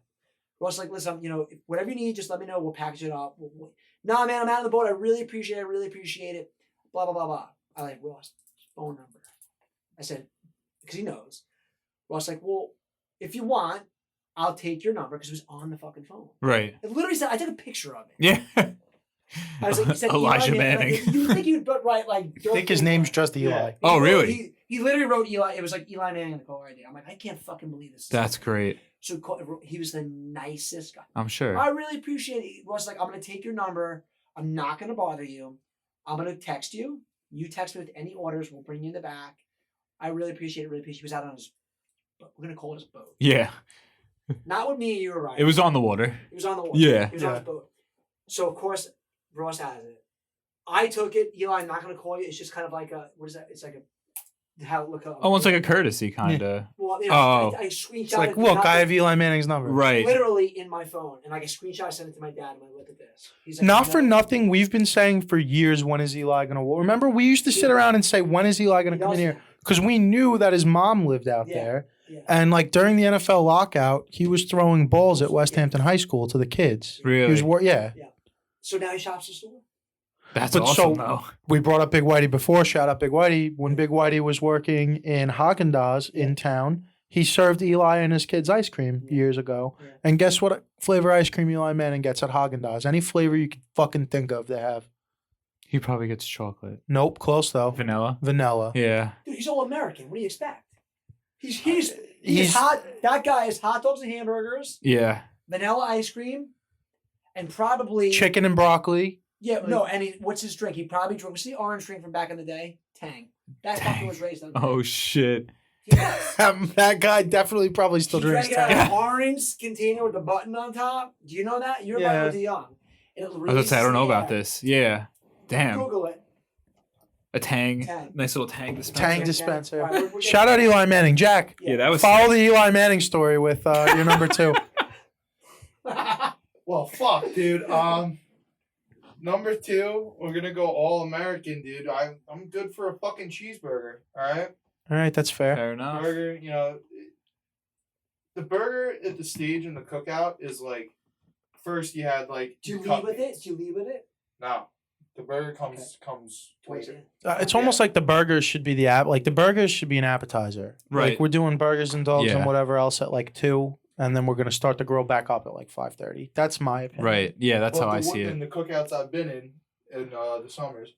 Ross like, listen, whatever you need, just let me know. We'll package it up. Nah, man, I'm out on the boat. I really appreciate it. Blah, blah, blah, blah. I like, Ross, phone number. I said, because he knows. Ross like, well, if you want, I'll take your number because it was on the fucking phone. Right. It literally said, I took a picture of it. Yeah. I was like, he said, Elijah Eli Manning. You think you'd write like? I think his name's just Eli. Oh, really? He literally wrote Eli. It was like Eli Manning in the caller ID. I'm like, I can't fucking believe this. That's great. So he was the nicest guy. I'm sure. I really appreciate it. Ross like, I'm gonna take your number. I'm not gonna bother you. I'm gonna text you. You text me with any orders. We'll bring you in the back. I really appreciate it. He was out on his. We're gonna call it his boat. Yeah. Not with me and you were right. It was on the water. He was on the water. Yeah. He was on his boat. So of course Ross has it. I took it. Eli, I'm not gonna call you. It's just kind of like a what is that? It's like a Almost like a courtesy kind of. Well, I screenshot It's like, it. look, I have Eli Manning's number. Right. Literally in my phone, and I get a screenshot. I sent it to my dad. I'm like, look at this. He's like, Not for nothing. We've been saying for years, when is Eli going to? Remember, we used to sit around and say, when is Eli going to come in here? Because we knew that his mom lived out there. Yeah. And like during the NFL lockout, he was throwing balls at West Hampton High School to the kids. Really? He was, yeah. So now he shops the store. That's But awesome, so- though. We brought up Big Whitey before. Shout out Big Whitey. When Big Whitey was working in Haagen-Dazs in town, he served Eli and his kids ice cream years ago. Yeah. And guess what flavor ice cream Eli Manning gets at Haagen-Dazs? Any flavor you could fucking think of they have. He probably gets chocolate. Nope, close though. Vanilla. Vanilla. Yeah. Dude, he's all American. What do you expect? He's hot. That guy is hot dogs and hamburgers, Yeah. vanilla ice cream, and probably Chicken and broccoli. Yeah, no, and what's his drink? He probably drink. What's the orange drink from back in the day? Tang. That fucker was raised on. Oh shit. That guy definitely probably still drinks He drank it Tang. out of an orange container with a button on top. Do you know that? You're about to young. I was gonna say I don't know about this. Yeah. Damn. Google it. A Tang. Nice little Tang dispenser. Tang dispenser. Right, we're Shout out Eli Manning. Jack. Yeah, that was Follow the Eli Manning story with your number 2. Well, fuck, dude. Number 2, we're gonna go all American, dude. I'm good for a fucking cheeseburger. All right. All right, that's fair. Fair enough. Burger, the burger at the stage in the cookout is like, first you had like. Do you leave with it? No, the burger comes twice. It's almost like the burgers should be the burgers should be an appetizer. Right. Like we're doing burgers and dogs Yeah. and whatever else at like 2, and then we're gonna start the grill back up at like 5:30. That's my opinion. Right. Yeah, that's how I see In it. the cookouts I've been in the summers,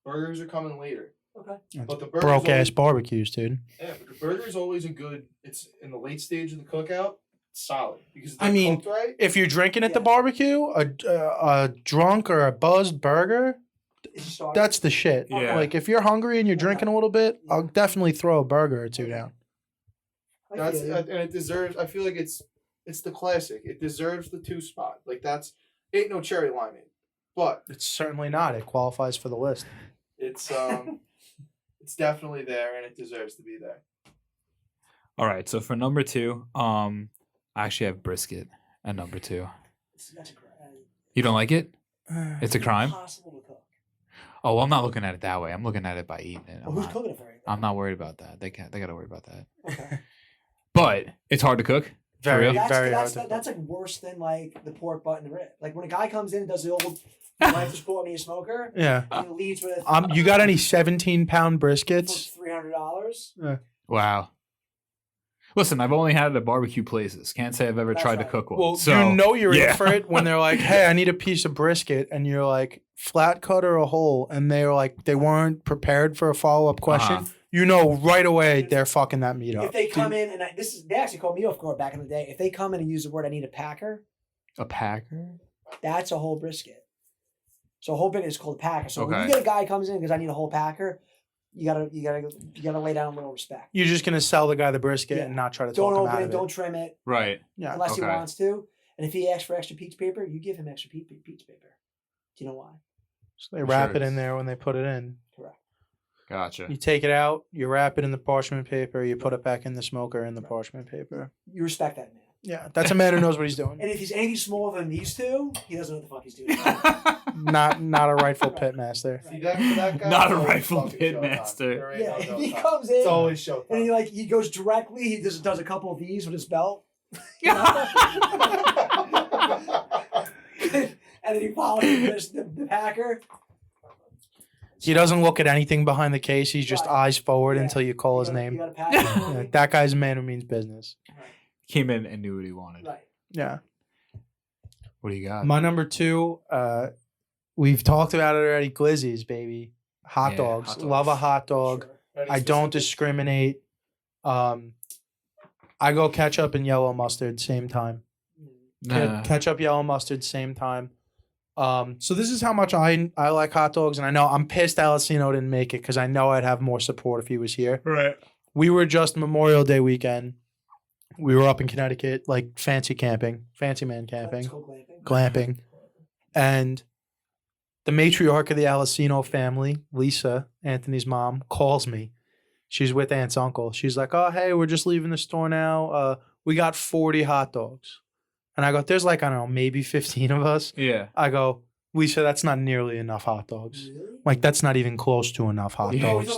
burgers are coming later. Okay. But the burgers Broke ass always, barbecues, dude. yeah, but the burger is always it's in the late stage of the cookout, it's solid because I mean, cooked right. If you're drinking at the barbecue, a drunk or a buzzed burger, that's the shit. Yeah. Like if you're hungry and you're drinking a little bit, I'll definitely throw a burger or 2 down. That's and it deserves. I feel like it's the classic. It deserves the 2 spot. Like ain't no cherry limeade, but It's certainly not. It qualifies for the list. it's it's definitely there and it deserves to be there. All right. So for number 2, I actually have brisket at number 2. That's a crime. You don't like it? It's a crime? Impossible to cook. Oh, well, I'm not looking at it that way. I'm looking at it by eating it. Well, who's cooking it for you? I'm not worried about that. They got to worry about that. Okay. But it's hard to cook. Very, real? very hard. That's like worse than like the pork butt and the rib. Like when a guy comes in and does the old wife just bought me a smoker. Yeah. And he leaves with You got any 17-pound briskets? $300. Wow. Listen, I've only had it at barbecue places. Can't say I've ever That's tried to right. cook one. Well, so, you know you're yeah. in for it when they're like, "Hey, I need a piece of brisket," and you're like, "Flat cut or a whole?" And they're like, they weren't prepared for a follow-up question. Uh-huh. You know right away they're fucking that meat up. If they come in and they actually called me off guard back in the day. If they come in and use the word "I need a packer," A packer? that's a whole brisket. So a whole brisket is called a packer. So when Okay. you get a guy comes in because I need a whole packer, you gotta lay down a little respect. You're just gonna sell the guy the brisket Yeah. and not try to Don't talk him open out it. of Don't it. trim it Right. Yeah. unless he Okay. wants to. And if he asks for extra pizza paper, you give him extra pizza paper. Do you know why? So they wrap Sure. it in there when they put it in. Correct. Gotcha. You take it out, you wrap it in the parchment paper, you put it back in the smoker in the parchment paper. You respect that man. Yeah, that's a man who knows what he's doing. And if he's anything smaller than these two, he doesn't know what the fuck he's doing. Not a rightful pit master. See that guy? Not a it's always rightful fucking pit showtime. master. There ain't Yeah, no if he time. comes in It's always showtime. and he goes directly, he just does a couple of these with his belt. And then he follows the packer. He doesn't look at anything behind the case. He's just Right. eyes forward Yeah. until you call his You name. got a packer for Yeah, me? that guy's a man who means business. Came in and knew what he wanted. Right. Yeah. What do you got? My number 2, we've talked about it already. Glizzies, baby. Hot Yeah, dogs. hot Love a dogs. hot dog. Sure. Any I don't specific? discriminate. I go ketchup and yellow mustard same time. Nah. Ketchup, yellow mustard, same time. So this is how much I like hot dogs, and I know I'm pissed Alessino didn't make it because I know I'd have more support if he was here. Right. We were just Memorial Day weekend. We were up in Connecticut, like fancy man It's camping, called glamping. glamping, and the matriarch of the Alessino family, Lisa, Anthony's mom, calls me. She's with Aunt's uncle. She's like, "Oh, hey, we're just leaving the store now. We got 40 hot dogs." And I go, "There's like, I don't know, maybe 15 of us." Yeah. I go, "Lisa, that's not nearly enough hot dogs. Really? Like, that's not even close to enough hot Yeah. Are we dogs."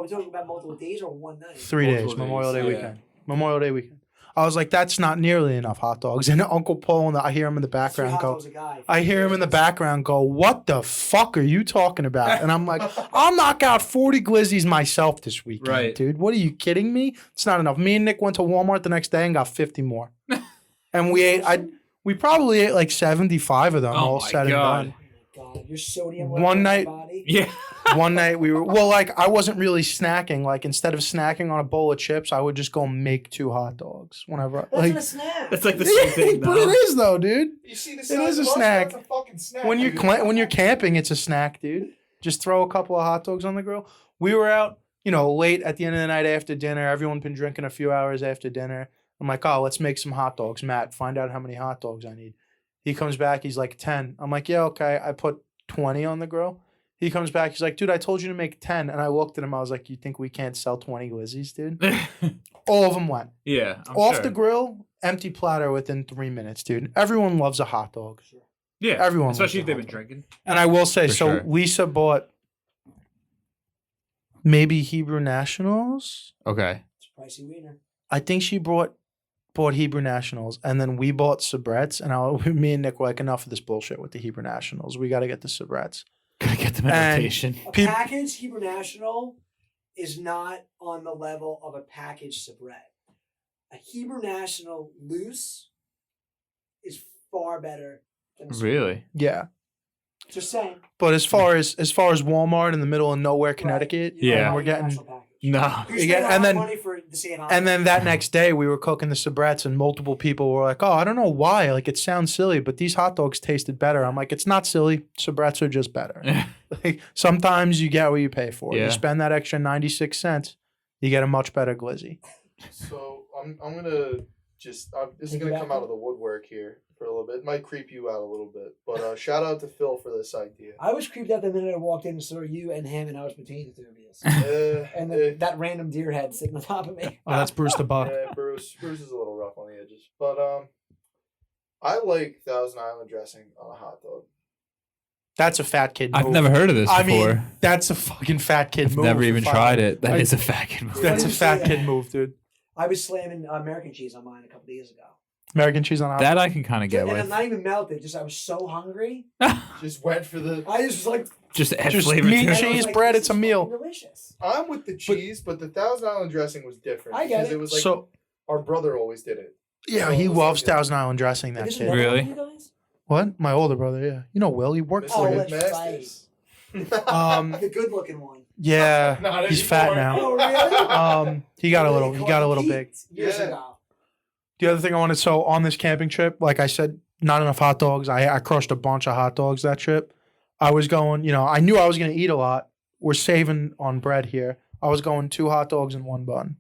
talking about multiple days or one night? 3 Multiple days, Memorial days, Day yeah. weekend. Memorial Day weekend. I was like, "That's not nearly enough hot dogs." And Uncle Paul, I hear him in the Three background hot go, dogs a guy. I hear him in the background go, "What the fuck are you talking about?" And I'm like, "I'll knock out 40 glizzies myself this weekend, Right. dude. What are you kidding me? It's not enough." Me and Nick went to Walmart the next day and got 50 more. And we probably ate like 75 of them Oh all my said God. and done. Oh my God, your sodium One level in night- your body. Yeah. One night we were I wasn't really snacking. Like instead of snacking on a bowl of chips, I would just go make 2 hot dogs whenever. That's not a snack. That's like the same thing, But though. it is though, dude. You see the It size is a of us? snack. That's a fucking snack. When you're dude. when you're camping, it's a snack, dude. Just throw a couple of hot dogs on the grill. We were out, late at the end of the night after dinner. Everyone's been drinking a few hours after dinner. I'm like, oh, let's make some hot dogs. Matt, find out how many hot dogs I need. He comes back. He's like 10. I'm like, yeah, okay. I put 20 on the grill. He comes back. He's like, dude, I told you to make 10. And I looked at him. I was like, you think we can't sell 20 glizzies, dude? All of them went. Yeah. I'm Off sure. the grill, empty platter within 3 minutes, dude. Everyone loves a hot dog. Yeah. Everyone Especially loves if a they've hot been dog. drinking. And I will say, For so sure. Lisa bought maybe Hebrew Nationals. Okay. It's a pricey wiener. I think she bought Hebrew Nationals, and then we bought Sabrettes. And me and Nick were like, enough of this bullshit with the Hebrew Nationals. We got to get the Sabrettes. Gotta get them in And- rotation. A Peop- packaged Hebrew National is not on the level of a packaged Sabret. A Hebrew National loose is far better than a Sabret. Really? Yeah, Just saying. but as far as Walmart in the middle of nowhere, Connecticut, Right. You don't Yeah. want we're a getting national package. No. You're You spending get- a lot and of then- money for the same and then that next day we were cooking the Sabrettes, and multiple people were like, "Oh, I don't know why. Like it sounds silly, but these hot dogs tasted better." I'm like, "It's not silly. Sabrettes are just better." Like, sometimes you get what you pay for. Yeah. You spend that extra 96 cents, you get a much better glizzy. So I'm gonna just this is gonna come out of the woodwork here for a little bit. It might creep you out a little bit, but shout out to Phil for this idea. I was creeped out the minute I walked in and saw you and him, and I was between the two of you. And that random deer head sitting on top of me. Oh, that's Bruce the Buck. yeah, Bruce is a little rough on the edges, but I like Thousand Island dressing on a hot dog. That's a fat kid move. I've never heard of this I before. mean, that's a fucking fat kid I've move. never even Fuck. tried it. That I- is a fat kid move. That's a Funny you fat say kid that. move, dude. I was slamming American cheese on mine a couple days ago. American cheese on hot. That I can kind of get And I'm with. not even melted. Just I was so hungry. Just went for the. I just was like, Just add Just flavor meat, to I it. was cheese, like, bread, this it's a is meal. fucking delicious. I'm with the cheese, but the Thousand Island dressing was different. I get because it. it was like So our brother always did it. yeah, So he it was loves like a- Thousand Island dressing. That This is kid. never Really? happened to you guys? What? My older brother. Yeah, you know Will. He worked Mr. Oh, for you. that's McMaster's. The good looking one. Yeah, Not he's fat anymore. now. Oh, really? He got a little big. Years Yeah. ago. The other thing I wanted, so on this camping trip, like I said, not enough hot dogs. I crushed a bunch of hot dogs that trip. I was going, I knew I was going to eat a lot. We're saving on bread here. I was going 2 hot dogs and 1 bun.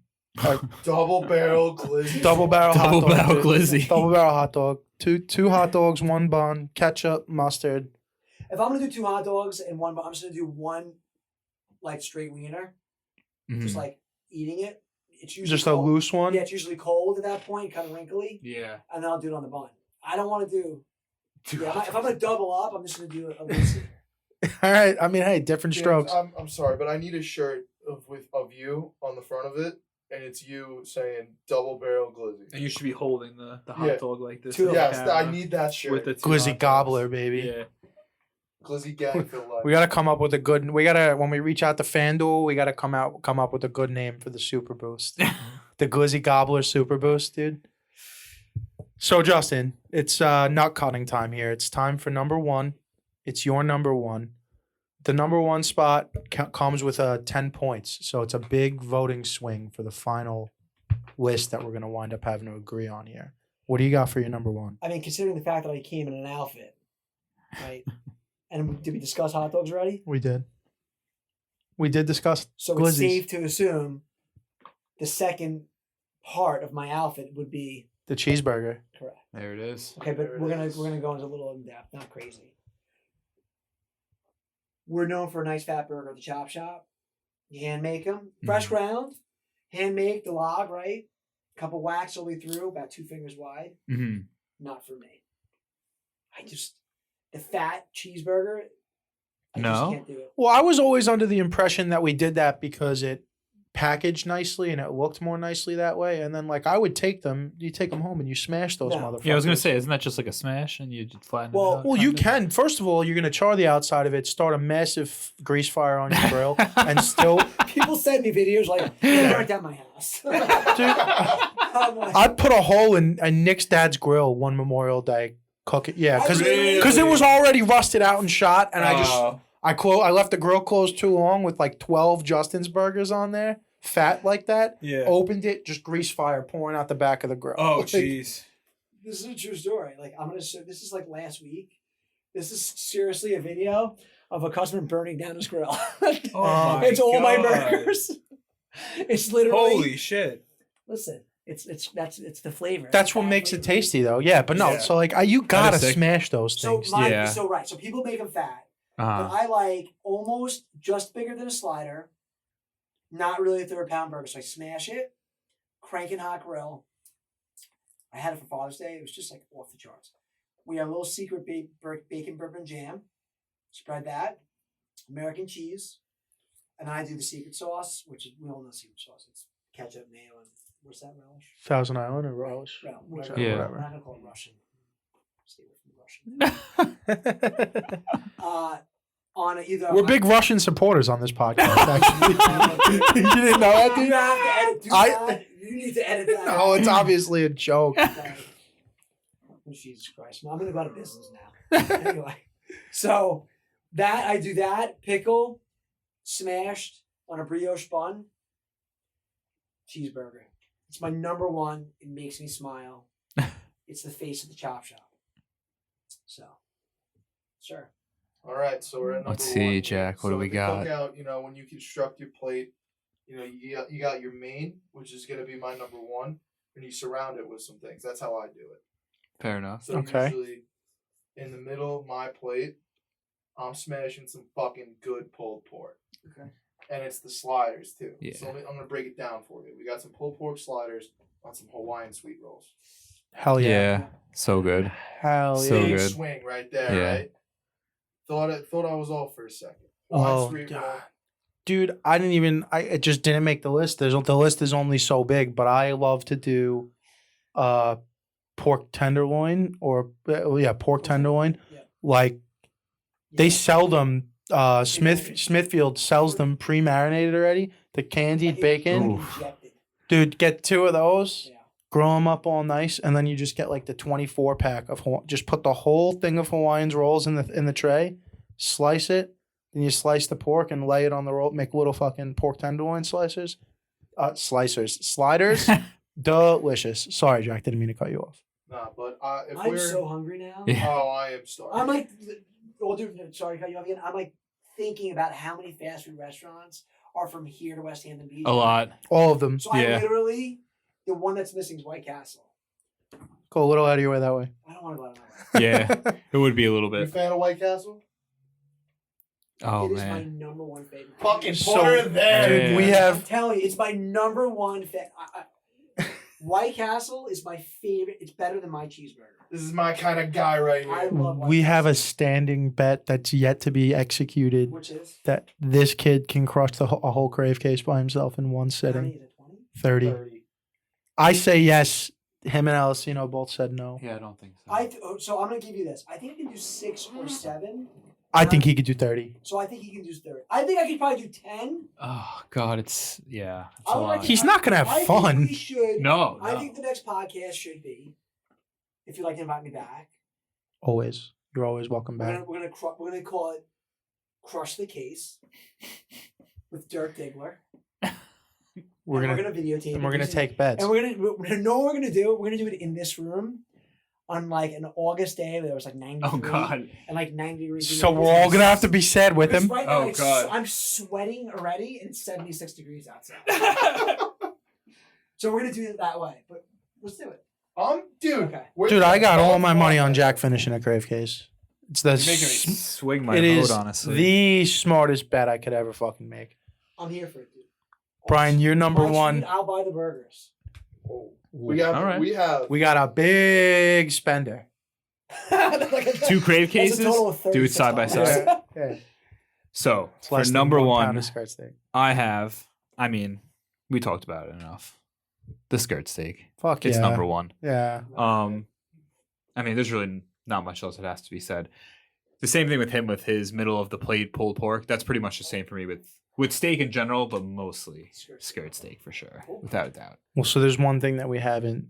Double barrel glizzy. Double barrel hot Double dog. barrel dude. glizzy. Double barrel hot dog. Two hot dogs, 1 bun, ketchup, mustard. If I'm gonna do 2 hot dogs and 1, I'm just gonna do 1 like straight wiener, just Mhm. like eating it. It's usually Just a cold. loose one. Yeah, it's usually cold at that point, kind of wrinkly, Yeah. and then I'll do it on the bun. I don't want to do. Two Yeah, hot if I'm gonna double up, I'm just gonna do a loose. All right. I mean, hey, different James, strokes. I'm sorry, but I need a shirt of you on the front of it, and it's you saying double barrel glizzy. And you should be holding the hot Yeah. dog like this. Two on the Yes, camera I need that shirt. with the two Glizzy hot gobbler, dogs. baby. Yeah. Glizzy gang for life. We gotta come up with a good. We gotta when we reach out to FanDuel, we gotta come up with a good name for the Super Boost, the Glizzy Gobbler Super Boost, dude. So Justin, it's nut cutting time here. It's time for number 1. It's your number 1. The number 1 spot comes with 10 points, so it's a big voting swing for the final list that we're gonna wind up having to agree on here. What do you got for your number 1? I mean, considering the fact that I came in an outfit, right? And did we discuss hot dogs already? We did. We did discuss So glizzies. it's safe to assume the second part of my outfit would be The cheeseburger. correct. There it is. Okay, but There it we're gonna is. go into a little in depth, not crazy. We're known for a nice fat burger at the chop shop. You hand make them, fresh ground, hand make the log, right? Couple whacks all the way through, about 2 fingers wide. hmm Not for me. The fat cheeseburger. I No? just can't do it. Well, I was always under the impression that we did that because it packaged nicely and it looked more nicely that way. And then, like, I would take them. You take them home and you smash those No. motherfuckers. Yeah, I was gonna say, isn't that just like a smash and you just flatten Well- it out? Well, you kinda? can. First of all, you're gonna char the outside of it, start a massive grease fire on your grill, and still. People send me videos like, "Yeah, burnt down my house." Dude, I'm like, I'd put a hole in Nick's dad's grill one Memorial Day. Cook it, yeah, because Really? it was already rusted out and shot, and I left the grill closed too long with like 12 Justin's burgers on there, fat like that. Yeah. Opened it, just grease fire pouring out the back of the grill. Oh, Like, jeez. This is a true story. Like I'm gonna show. This is like last week. This is seriously a video of a customer burning down his grill. Oh It's all my God. burgers. It's literally. Holy shit. Listen, it's the flavor. That's what makes it tasty, though. Yeah, but no. Yeah. So like, you gotta sick. smash those So things. Yeah. so right. So people make them fat, but Uh-huh. I like almost just bigger than a slider. Not really a 3-pound burger. So I smash it, crank and hot grill. I had it for Father's Day. It was just like off the charts. We have a little secret bacon bourbon jam. Spread that, American cheese, and then I do the secret sauce, which is we all know secret sauce. It's ketchup, mayo, and what's that relish? Thousand Island or relish. No, Whatever. whatever. Yeah. We're not gonna call it Russian. Stay away from Russian. On either We're big Russian supporters on this podcast. Actually, you didn't know that, You dude? have to edit. You need to edit that. No, it's obviously a joke. Okay. Oh, Jesus Christ! Well, I'm gonna go out of business now. Anyway, so I do that pickle smashed on a brioche bun cheeseburger. It's my number one. It makes me smile. It's the face of the chop shop. So, sure. All right, so we're at number Let's one see, here. Jack, what So do we the got? Cookout, when you construct your plate, you got your main, which is gonna be my number one, and you surround it with some things. That's how I do it. Fair enough. So Okay. usually, in the middle of my plate, I'm smashing some fucking good pulled pork. Okay. And it's the sliders too. Yeah. So I'm gonna break it down for you. We got some pulled pork sliders on some Hawaiian sweet rolls. Hell yeah. Yeah. So good. Hell So yeah. Big good. swing right there, Yeah. right? Thought I was off for a second. Hawaiian Oh, sweet roll. God. Dude, it just didn't make the list. The list is only so big, but I love to do pork tenderloin pork tenderloin. Yeah. Like they Yeah. sell them Smithfield sells them pre-marinated already. The candied bacon. Oof. Injected. Dude, get 2 of those. Yeah. Grill them up all nice, and then you just get like the 24 pack of just put the whole thing of Hawaiian's rolls in the tray, slice it, then you slice the pork and lay it on the roll. Make little fucking pork tenderloin sliders. Delicious. Sorry, Jack, didn't mean to cut you off. Nah, but if I'm we're so hungry now. Yeah. oh, I am starving. I'm like, oh, dude, sorry to cut you off again. I'm like thinking about how many fast food restaurants are from here to West Hampton Beach. A lot. All of them. So Yeah. I literally, the one that's missing is White Castle. Go a little out of your way that way. I don't want to go out of my way. Yeah. It would be a little You a bit. fan of White Castle? Oh, It is my man. number one favorite. Fucking So- put her there. Dude, Yeah. we I'm have telling you, it's my number one. White Castle is my favorite. It's better than my cheeseburger. This is my kind of guy right I here. love White we have a Castle. standing bet that's yet to be executed Which is? that this kid can crush a whole crave case by himself in one How many sitting. is it, 20? 30. 30. I say yes. Him and Alessino both said no. Yeah, I don't think so. So I'm going to give you this. I think he can do 6 or 7. I think he could do 30. So I think he can do 30. I think I could probably do 10. Oh, God. It's a I would lot. like- He's not gonna have I fun. Think we should. No. I think the next podcast should be, if you'd like to invite me back, Always. You're always welcome back. we're gonna call it "Crush the Case" with Dirk Diggler. We're And gonna we're gonna videotape. and we're it. gonna take bets. And we're gonna know what we're gonna do. We're gonna do it in this room on like an August day. There was like 90. Oh, God. And like 90 degrees. So we're all gonna have to be sad with Because him. Right now, Oh, God. I'm sweating already, and it's 76 degrees outside. So we're gonna do it that way. But let's do it. Dude. Okay. where's Dude, the I got all fuck my money on at? Jack finishing a crave case. It's the You're making me swing my it vote, is honestly. the smartest bet I could ever fucking make. I'm here for it, dude. Brian, you're number My one. treat, I'll buy the burgers. Oh. We have. All right. We got a big spender. Two crave That's a cases. total of Do it side by $36. side. Yeah. So, It's for less than number 1 one, pound of skirt steak. we talked about it enough. The skirt steak. Fuck It's yeah. number one. Yeah. There's really not much else that has to be said. The same thing with him with his middle of the plate pulled pork. That's pretty much the same for me with steak in general, but mostly skirt steak for sure, without a doubt. Well, so there's one thing that we haven't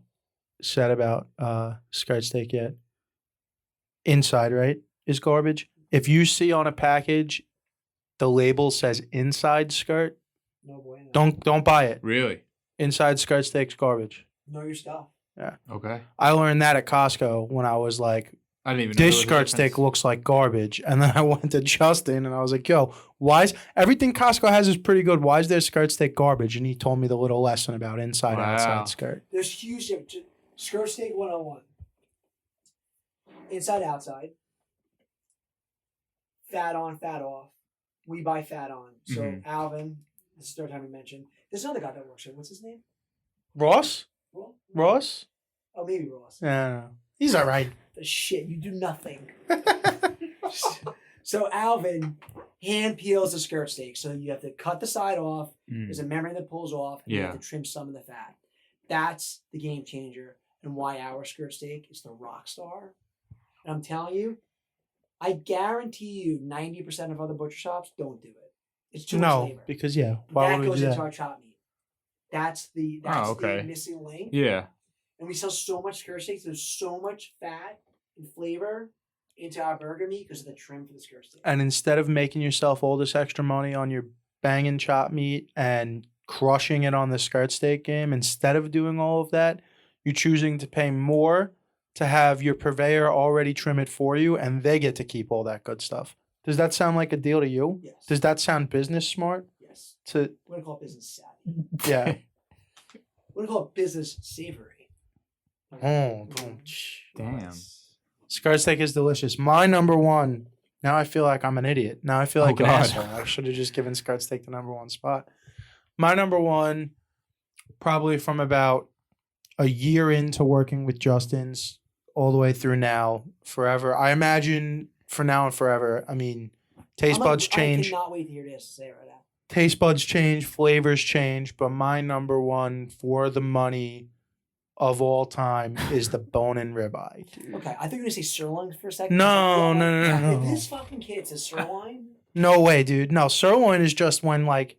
said about skirt steak yet. Inside, right, is garbage. If you see on a package the label says inside skirt, No bueno. don't buy it. Really? Inside skirt steak's garbage. Know your stuff. Okay. I learned that at Costco when I was like, I didn't even know this there was a skirt difference. steak looks like garbage. And then I went to Justin and I was like, yo, why is everything Costco has is pretty good. Why is their skirt steak garbage? And he told me the little lesson about inside, Wow. outside skirt. There's huge difference. Skirt steak 101. Inside, outside. Fat on, fat off. We buy fat on. So Mhm. Alvin, this is the third time we mentioned. There's another guy that works here. What's his name? Ross? Well, Ross? Oh, maybe Ross. Yeah. He's all right. The shit, you do nothing. So Alvin hand peels the skirt steak. So you have to cut the side off. Mm. There's a membrane that pulls off. And you Yeah. have to trim some of the fat. That's the game changer and why our skirt steak is the rock star. And I'm telling you, I guarantee you 90% of other butcher shops don't do it. It's too much No, labor. because why that would we goes do into that? our chop meat. That's the okay. missing link. Yeah. And we sell so much skirt steaks. There's so much fat and flavor into our burger meat because of the trim for the skirt steak. And instead of making yourself all this extra money on your banging chop meat and crushing it on the skirt steak game, instead of doing all of that, you're choosing to pay more to have your purveyor already trim it for you, and they get to keep all that good stuff. Does that sound like a deal to you? Yes. Does that sound business smart? Yes. To We're gonna call it business savvy. yeah. We're gonna call it business savory. Oh, Damn. skirt steak is delicious. My number one. Now I feel like I'm an idiot. Now I feel Oh, like an God. asshole. I should have just given skirt steak the number one spot. My number one, probably from about a year into working with Justin's all the way through now, forever. I imagine for now and forever. I mean, taste buds I change. cannot wait to hear this. Say it right now. Taste buds change, flavors change, but my number one for the money of all time is the bone-in ribeye, dude. Okay, I think you were gonna say sirloin for a second. No, Yeah, no. If this fucking kid says sirloin, No way, dude. No, sirloin is just when like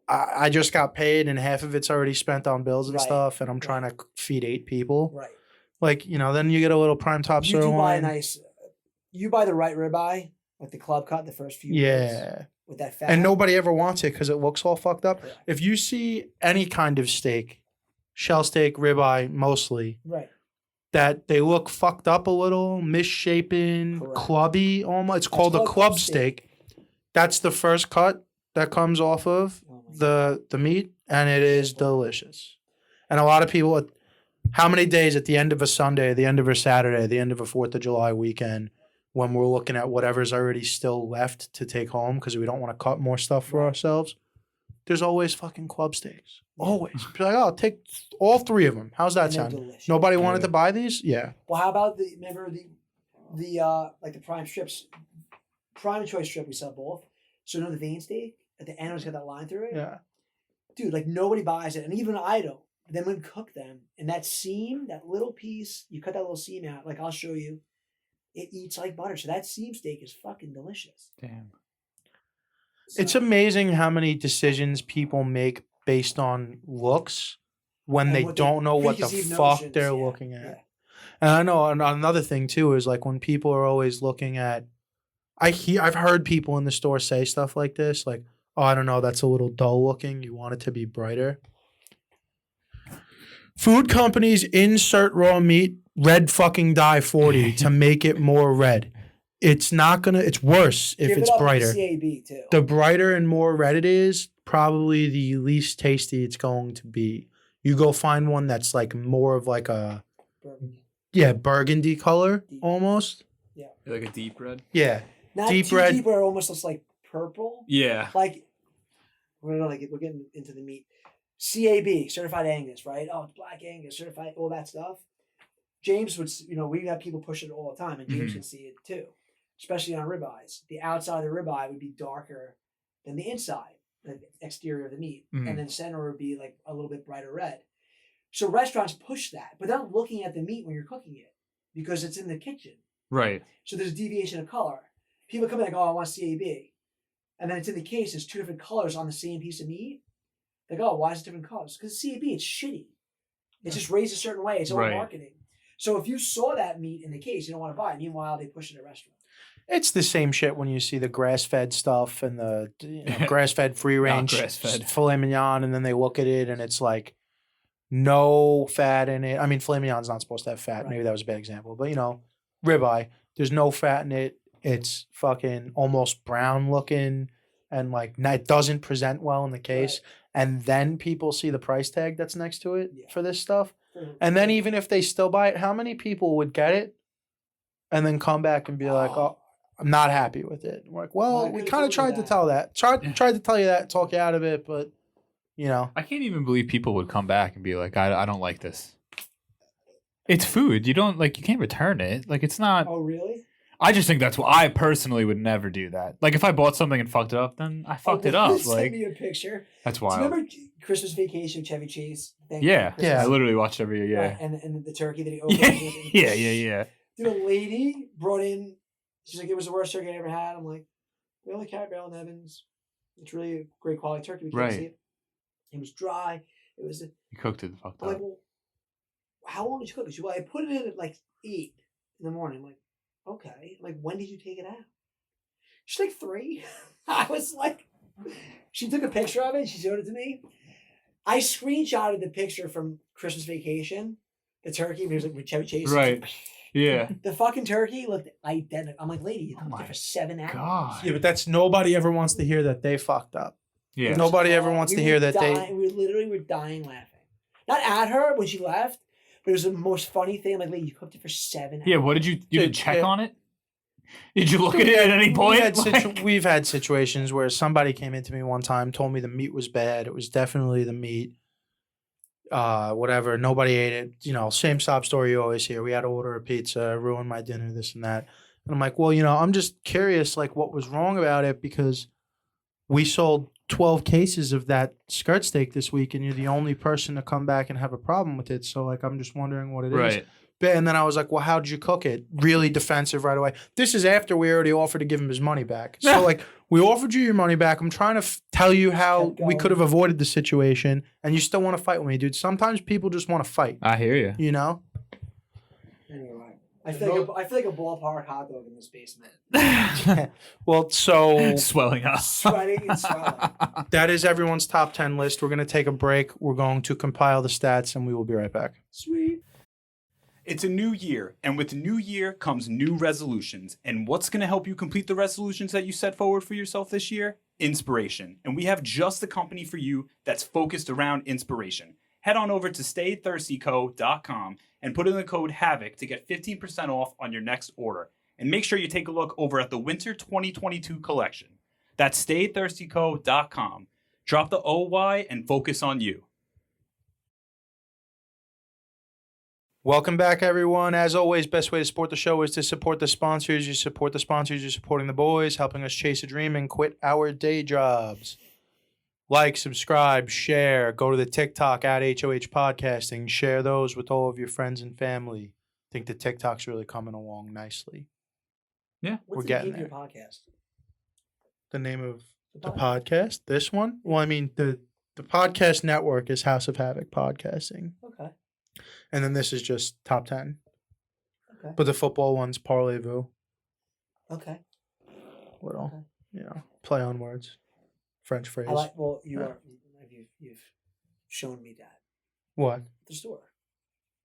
I just got paid and half of it's already spent on bills and Right, stuff, and I'm trying to feed 8 people. right? Like, then you get a little prime top You do buy a sirloin. nice. You buy the right ribeye, like the club cut, the first few. Yeah. Minutes, with that fat. And nobody ever wants it because it looks all fucked up. Correct. If you see any kind of steak, shell steak, ribeye mostly, Right. that they look fucked up a little, misshapen, Correct. clubby almost. It's That's called a called club club steak. That's the first cut that comes off of Oh my the meat, and it is delicious. And a lot of people, how many days at the end of a Sunday, the end of a Saturday, the end of a 4th of July weekend, when we're looking at whatever's already still left to take home because we don't want to cut more stuff for ourselves, there's always fucking club steaks. Always. Be like, oh, I'll take all 3 of them. How's that And they're sound? delicious. Nobody wanted Yeah. to buy these? Yeah. Well, how about remember the like the prime strips, prime and choice strip? We sell both. So the vein steak at the end, it's got that line through it. Yeah. Dude, like nobody buys it, and even I don't. But then when we cook them, and that seam, that little piece, you cut that little seam out. Like I'll show you, it eats like butter. So that seam steak is fucking delicious. Damn. So, It's amazing how many decisions people make based on looks when and they what don't know what the preconceived fuck notions, they're yeah, looking at. yeah. And I know another thing too is like when people are always looking at, I've heard people in the store say stuff like this, like, oh, I don't know, that's a little dull looking. You want it to be brighter. Food companies insert raw meat red fucking dye 40 to make it more red. It's not gonna. It's worse if Give it's it up brighter. To CAB too. The brighter and more red it is, probably the least tasty it's going to be. You go find one that's like more of like a burgundy color Deep. almost. Like a deep red? Yeah. Not deep too red. deep where it almost looks like purple. Yeah. Like we're getting into the meat. CAB, certified Angus, right? Oh, it's black Angus, certified, all that stuff. James would, we have people push it all the time, and James Mhm. can see it too, especially on ribeyes. The outside of the ribeye would be darker than the inside, the exterior of the meat, Mhm. and then center would be like a little bit brighter red. So restaurants push that, but they're not looking at the meat when you're cooking it because it's in the kitchen. Right. So there's a deviation of color. People come in like, oh, I want CAB. And then it's in the case, there's 2 different colors on the same piece of meat. Like, oh, why is it different colors? Because CAB, it's shitty. It's just raised a certain way. It's all Right. marketing. So if you saw that meat in the case, you don't want to buy it. Meanwhile, they push it at a restaurant. It's the same shit when you see the grass-fed stuff and the grass-fed free-range grass-fed. filet mignon, and then they look at it and it's like no fat in it. I mean, filet mignon's not supposed to have fat. Right. Maybe that was a bad example, but ribeye. There's no fat in it. It's fucking almost brown looking, and like it doesn't present well in the case. Right. And then people see the price tag that's next to it for this stuff. And then even if they still buy it, how many people would get it and then come back and be like, "Oh, I'm not happy with it." We're like, "Well, we kind of tried to tell that. Tried to tell you that, talk you out of it, but I can't even believe people would come back and be like, I don't like this. It's food. You can't return it. Like, it's not. Oh, really? I just think that's what I personally would never do that. Like, if I bought something and fucked it up, then I fucked it up. Send me a picture. That's wild. Do you remember Christmas Vacation with Chevy Chase? Yeah. I literally watched every year. Yeah. Right. And the turkey that he opened. Yeah. Dude, a lady brought in. She's like, it was the worst turkey I ever had. I'm like, we only carry Bell and Evans. It's really a great quality turkey. We can't see it. It was dry. It was. You cooked it fucked I'm up. like, well, how long did you cook it? She's like, I put it in at like 8 in the morning. I'm like, okay. I'm like, when did you take it out? She's like 3. I was like, she took a picture of it. She showed it to me. I screenshotted the picture from Christmas Vacation, the turkey. It was like with Chevy Chase. Right. Yeah. The fucking turkey looked identical. I'm like, lady, you cooked it for 7 hours. God. Yeah, but that's nobody ever wants to hear that they fucked up. Yeah. Nobody ever wants to hear that they. We literally were dying laughing. Not at her when she left, but it was the most funny thing. I'm like, lady, you cooked it for 7 hours. Yeah. What did you did check on it? Did you look at it at any point? We've had situations where somebody came into me one time, told me the meat was bad. It was definitely the meat. Whatever. Nobody ate it. Same sob story you always hear. We had to order a pizza, ruined my dinner, this and that. And I'm like, well, I'm just curious, like, what was wrong about it, because we sold 12 cases of that skirt steak this week, and you're the only person to come back and have a problem with it. So, like, I'm just wondering what it is. Right. And then I was like, well, how did you cook it? Really defensive right away. This is after we already offered to give him his money back. So, like, we offered you your money back. I'm trying to tell you how we could have avoided the situation, and you still want to fight with me, dude. Sometimes people just want to fight. I hear you. Anyway, I feel like a ballpark hot dog in this basement. Well, so swelling up, sweating and swelling. That is everyone's top 10 list. We're going to take a break. We're going to compile the stats, and we will be right back. Sweet. It's a new year, and with the new year comes new resolutions. And what's going to help you complete the resolutions that you set forward for yourself this year? Inspiration. And we have just the company for you that's focused around inspiration. Head on over to staythirstyco.com and put in the code HAVOC to get 15% off on your next order. And make sure you take a look over at the Winter 2022 collection. That's staythirstyco.com. Drop the OY and focus on you. Welcome back, everyone. As always, best way to support the show is to support the sponsors. You support the sponsors, you're supporting the boys, helping us chase a dream and quit our day jobs. Like, subscribe, share, go to the TikTok at HOH Podcasting. Share those with all of your friends and family. I think the TikTok's really coming along nicely. Yeah. What's We're the getting name of there. your podcast? The name of the podcast? This one? Well, I mean, the podcast network is House of Havoc Podcasting. Okay. And then this is just top 10. Okay. But the football one's Parlez-Vous. Okay. Little, Okay. play on words. French phrase. You've shown me that. What? At the store.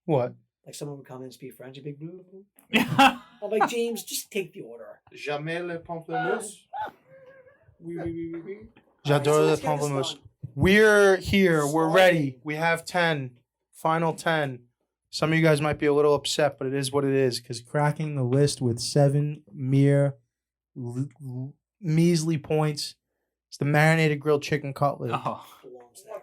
What? Like someone would come in and speak French, a big blue. I'm like, James, just take the order. Jamais le pamplemousse. Oui. J'adore le Let's get this pamplemousse. done. We're here. We're Starting. ready. We have 10. Final 10. Some of you guys might be a little upset, but it is what it is, because cracking the list with 7 mere measly points. It's the marinated grilled chicken cutlet. Oh. Belongs there.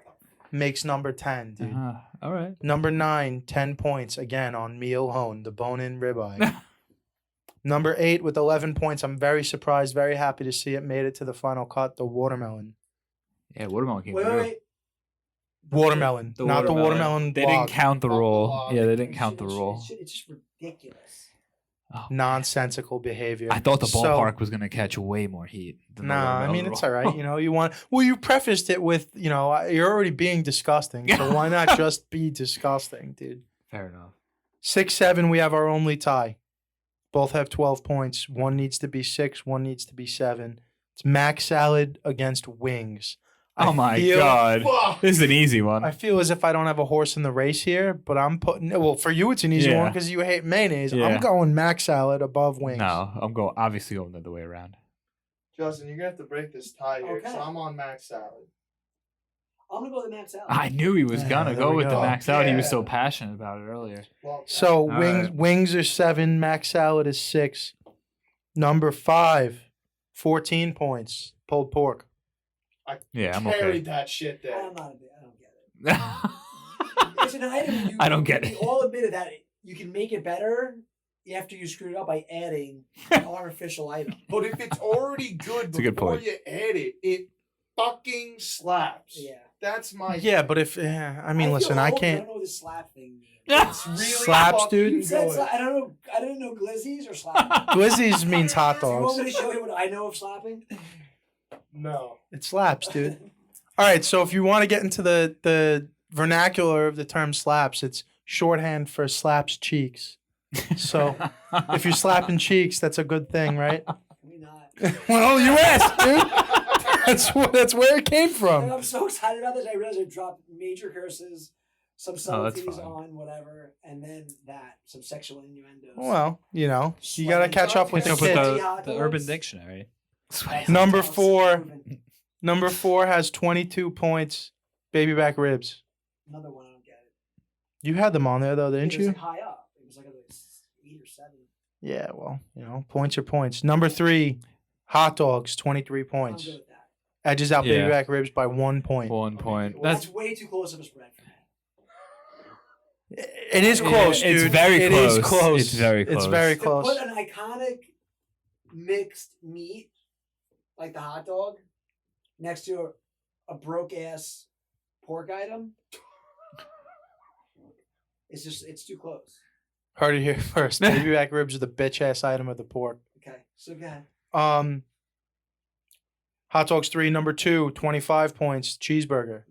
Makes number 10, dude. All right. Number 9, 10 points, again, on meal hone, the bone-in ribeye. Number 8 with 11 points. I'm very surprised, very happy to see it made it to the final cut, the watermelon. Yeah, watermelon came Wait. through. Watermelon, not the watermelon They blog. didn't count the roll. Blog. Yeah, they didn't count the roll. It's just ridiculous. Oh. Nonsensical behavior. I thought the So- ballpark was gonna catch way more heat. Than the Nah, I watermelon mean, roll. it's all right. You want. Well, you prefaced it with, you're already being disgusting. So why not just be disgusting, dude? Fair enough. 6-7, we have our only tie. Both have 12 points. One needs to be 6, one needs to be 7. It's mac salad against wings. Oh my God. Fuck. This is an easy one. I feel as if I don't have a horse in the race here, but I'm putting. Well, for you, it's an easy Yeah. one because you hate mayonnaise. Yeah. I'm going mac salad above wings. No, I'm obviously going the other way around. Justin, you're gonna have to break this tie here because Okay. I'm on mac salad. I'm gonna go with the max salad. I knew he was Yeah, gonna there go we with the go. max out. He was so Yeah. passionate about it earlier. Well, So All wings right. wings are 7, mac salad is 6. Number 5, 14 points. Pulled pork. Yeah, I'm carried okay. that shit there. I'm not a bit. I don't get it. It's an item. I don't get we it. all admitted that you can make it better after you screw it up by adding an artificial item. But if it's already good It's a good before point. you add it, it fucking slaps. Yeah. That's my. Yeah, but if I mean, feel listen, I old, can't. I don't know what this slap thing means. It's really Slaps, fucking dude? You said good. I don't know. I didn't know glizzies or slapping. Glizzies means hot Do you want dogs. me to show you what I know of slapping? No. It slaps, dude. All right, so if you want to get into the vernacular of the term slaps, it's shorthand for slaps cheeks. So if you're slapping cheeks, that's a good thing, right? Can we not? Well, you asked, dude. That's where it came And from. I'm so excited about this. I realized I dropped major curses, some subtleties fine. on whatever, and then some sexual innuendos. Well, you gotta catch up with the Pick up with kids. the Urban Dictionary. That's Number how it's 4. proven. Number 4 has 22 points. Baby back ribs. Another one I don't get it. You had them on there though, didn't It was you? like high up. It was like 8 or 7. Yeah, well, points are points. Number 3, hot dogs, 23 I'm points. good with that. Edges out Yeah. baby back ribs by 1 point. 1 point. That's That's way too close of a spread for me. It is close, Yeah, it's dude. very It is close. close. It's very It's close. very To close. put an iconic mixed meat like the hot dog next to a broke ass pork item, it's too close. Heard it here first. Baby back ribs are the bitch ass item of the pork. Okay, so go ahead. Hot dogs 3, number 2, 25 points. Cheeseburger.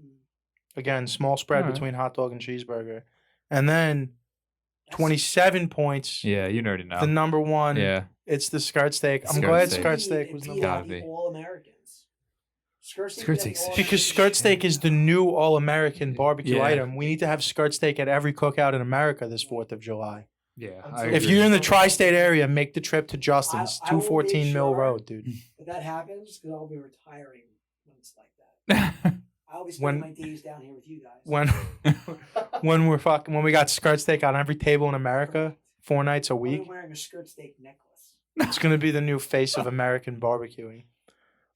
Again, small spread Alright. between hot dog and cheeseburger. And then 27 points. yeah, you already know. The number 1. Yeah. It's the skirt steak. I'm Skirt glad steak. skirt steak It was beat number 1. Gotta out the be. All Americans. Skirt steak. Skirt beat out the steak's- All-Americans. Because skirt steak is the new all-American barbecue Yeah. item. We need to have skirt steak at every cookout in America this 4th of July. Yeah. If I If agree. you're in the tri-state area, make the trip to Justin's, I will 214 make Mill sure- Road, dude. If that happens, because I'll be retiring when it's like that. I'll be spending my days down here with you guys. When we got skirt steak on every table in America, 4 nights a I'll be week, wearing a skirt steak necklace. it's gonna be the new face of American barbecuing.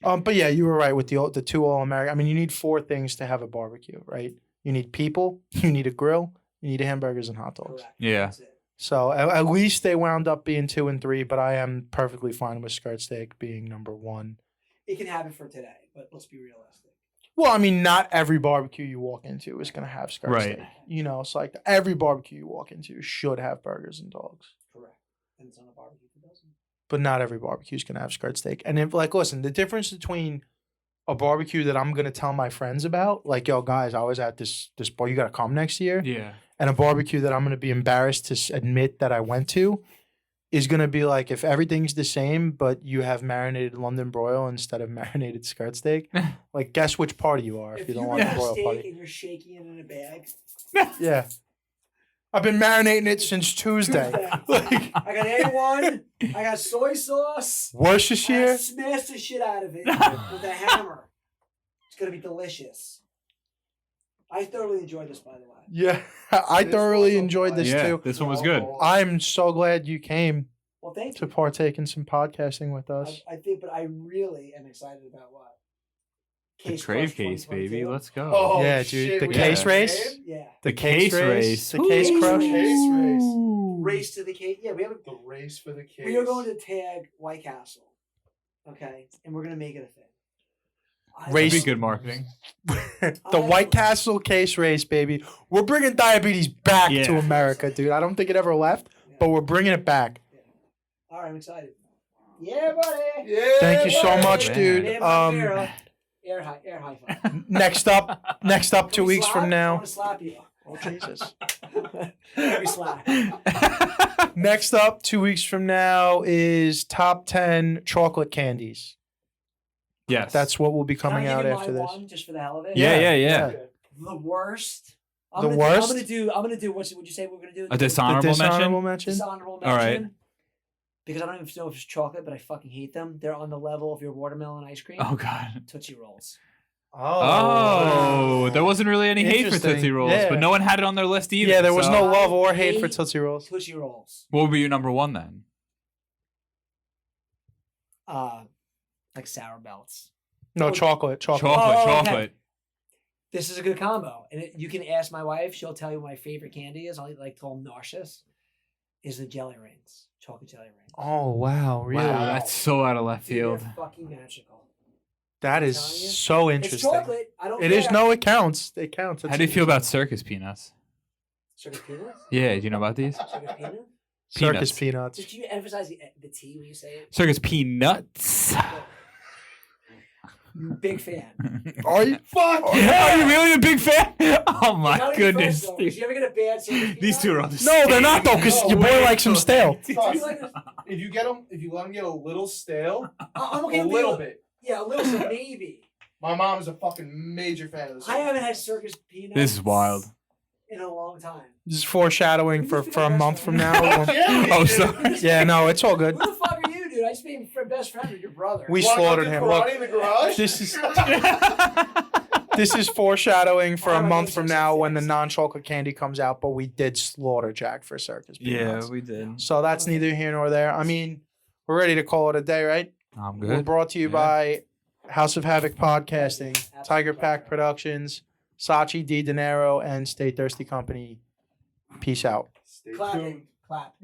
But yeah, you were right with the 2 all-American. I mean, you need 4 things to have a barbecue, right? You need people, you need a grill, you need hamburgers and hot dogs. Correct. Yeah. That's it. So at least they wound up being 2 and 3, but I am perfectly fine with skirt steak being number 1. It can happen for today, but let's be realistic. Well, I mean, not every barbecue you walk into is going to have skirt Right. steak. It's like every barbecue you walk into should have burgers and dogs. Correct. And it's on a barbecue that doesn't. But not every barbecue is going to have skirt steak. And if, listen, the difference between a barbecue that I'm going to tell my friends about, like, yo, guys, I was at this bar, you got to come next year, Yeah. and a barbecue that I'm going to be embarrassed to admit that I went to is going to be like, if everything's the same, but you have marinated London broil instead of marinated skirt steak, like, guess which party you are if you don't want the have a broil steak party. and you're shaking it in a bag. Yeah. I've been marinating it since Tuesday. Like, I got A1. I got soy sauce. I Worcestershire. smashed the shit out of it with a hammer. It's gonna be delicious. I thoroughly enjoyed this, by the way. Yeah, I This thoroughly was a enjoyed this Yeah, too. this one was good. I'm so glad you came Well, thank to you. partake in some podcasting with us. I think, but I really am excited about what? The Case crave Crush case, baby. 2022. Let's go. Oh, Yeah, dude, shit, the we case have a race? game? Yeah. The case race. The case Case crush. race. Case race. Race to the case. Yeah, we have. The race for the case. We are going to tag White Castle. Okay, and we're gonna make it a thing. That'd Race- be good marketing. The White Castle case race, baby. We're bringing diabetes back to Yeah. America, dude. I don't think it ever left, but we're bringing it back. All right, I'm excited. Yeah, buddy. Yeah, Thank you so buddy. much, Man. dude. Yeah, my Vera. Air high five. Next up, 2 weeks from I now. want to slap you. Oh, Jesus. We slack. Next up, 2 weeks from now, is top 10 chocolate candies. Yes. That's what will be Can I coming give out you after my this. one just for the hell of it? Yeah. The worst. The worst? I'm gonna do. Would you say we're gonna do? A The dishonorable dishonorable mention? mention? Dishonorable mention. All right. Because I don't even know if it's chocolate, but I fucking hate them. They're on the level of your watermelon ice cream. Oh God. Tootsie Rolls. Oh, there wasn't really any hate for Interesting. Tootsie Rolls, Yeah. but no one had it on their list either. Yeah, there was so- no love or hate for hate Tootsie Rolls. Tootsie Rolls. What would be your number one then? Like sour belts. No, chocolate. Chocolate. Oh, okay. Chocolate. This is a good combo, and you can ask my wife. She'll tell you what my favorite candy is. I like to call them nauseous. Is the jelly rings, chocolate jelly rings. Oh, wow. Really? Wow, that's so out of left Dude, field. they're fucking magical. That is I'm telling you. so It's interesting. chocolate. I don't. It care. is. No, it counts. It counts. How do you feel about circus peanuts? Circus peanuts. Yeah, do you know about these? Circus peanuts. Circus Peanuts. peanuts? Did you emphasize the T when you say it? Circus peanuts. Big fan. Are you? Fuck. Are you really a big fan? Oh my How are you goodness. first, though? Did you ever get a bad circus These two are peanut? on the No, they're not though, because No your boy way. likes them stale. Did you like this? If you let them get a little stale, I'm a okay with little bit. Yeah, a little, so maybe. My mom is a fucking major fan of this. I haven't had circus peanuts. This is wild. In a long time. This is foreshadowing for a month from now. Yeah, Oh, dude. sorry. Yeah, no, it's all good. Who the fuck are you, dude? I used to be best friend with your brother. We Wanna go slaughtered do him. karate Look, in the garage? this is foreshadowing for a Why am I month being from so now when the serious? non-chocolate candy comes out. But we did slaughter Jack for circus peanuts. we did. So that's neither here nor there. I mean, we're ready to call it a day, right? I'm We're good. brought to you Yeah. by House of Havoc Podcasting, Tiger Pack Productions, Sachi D. De Niro, and Stay Thirsty Company. Peace out. Stay Clap tuned. it. Clap.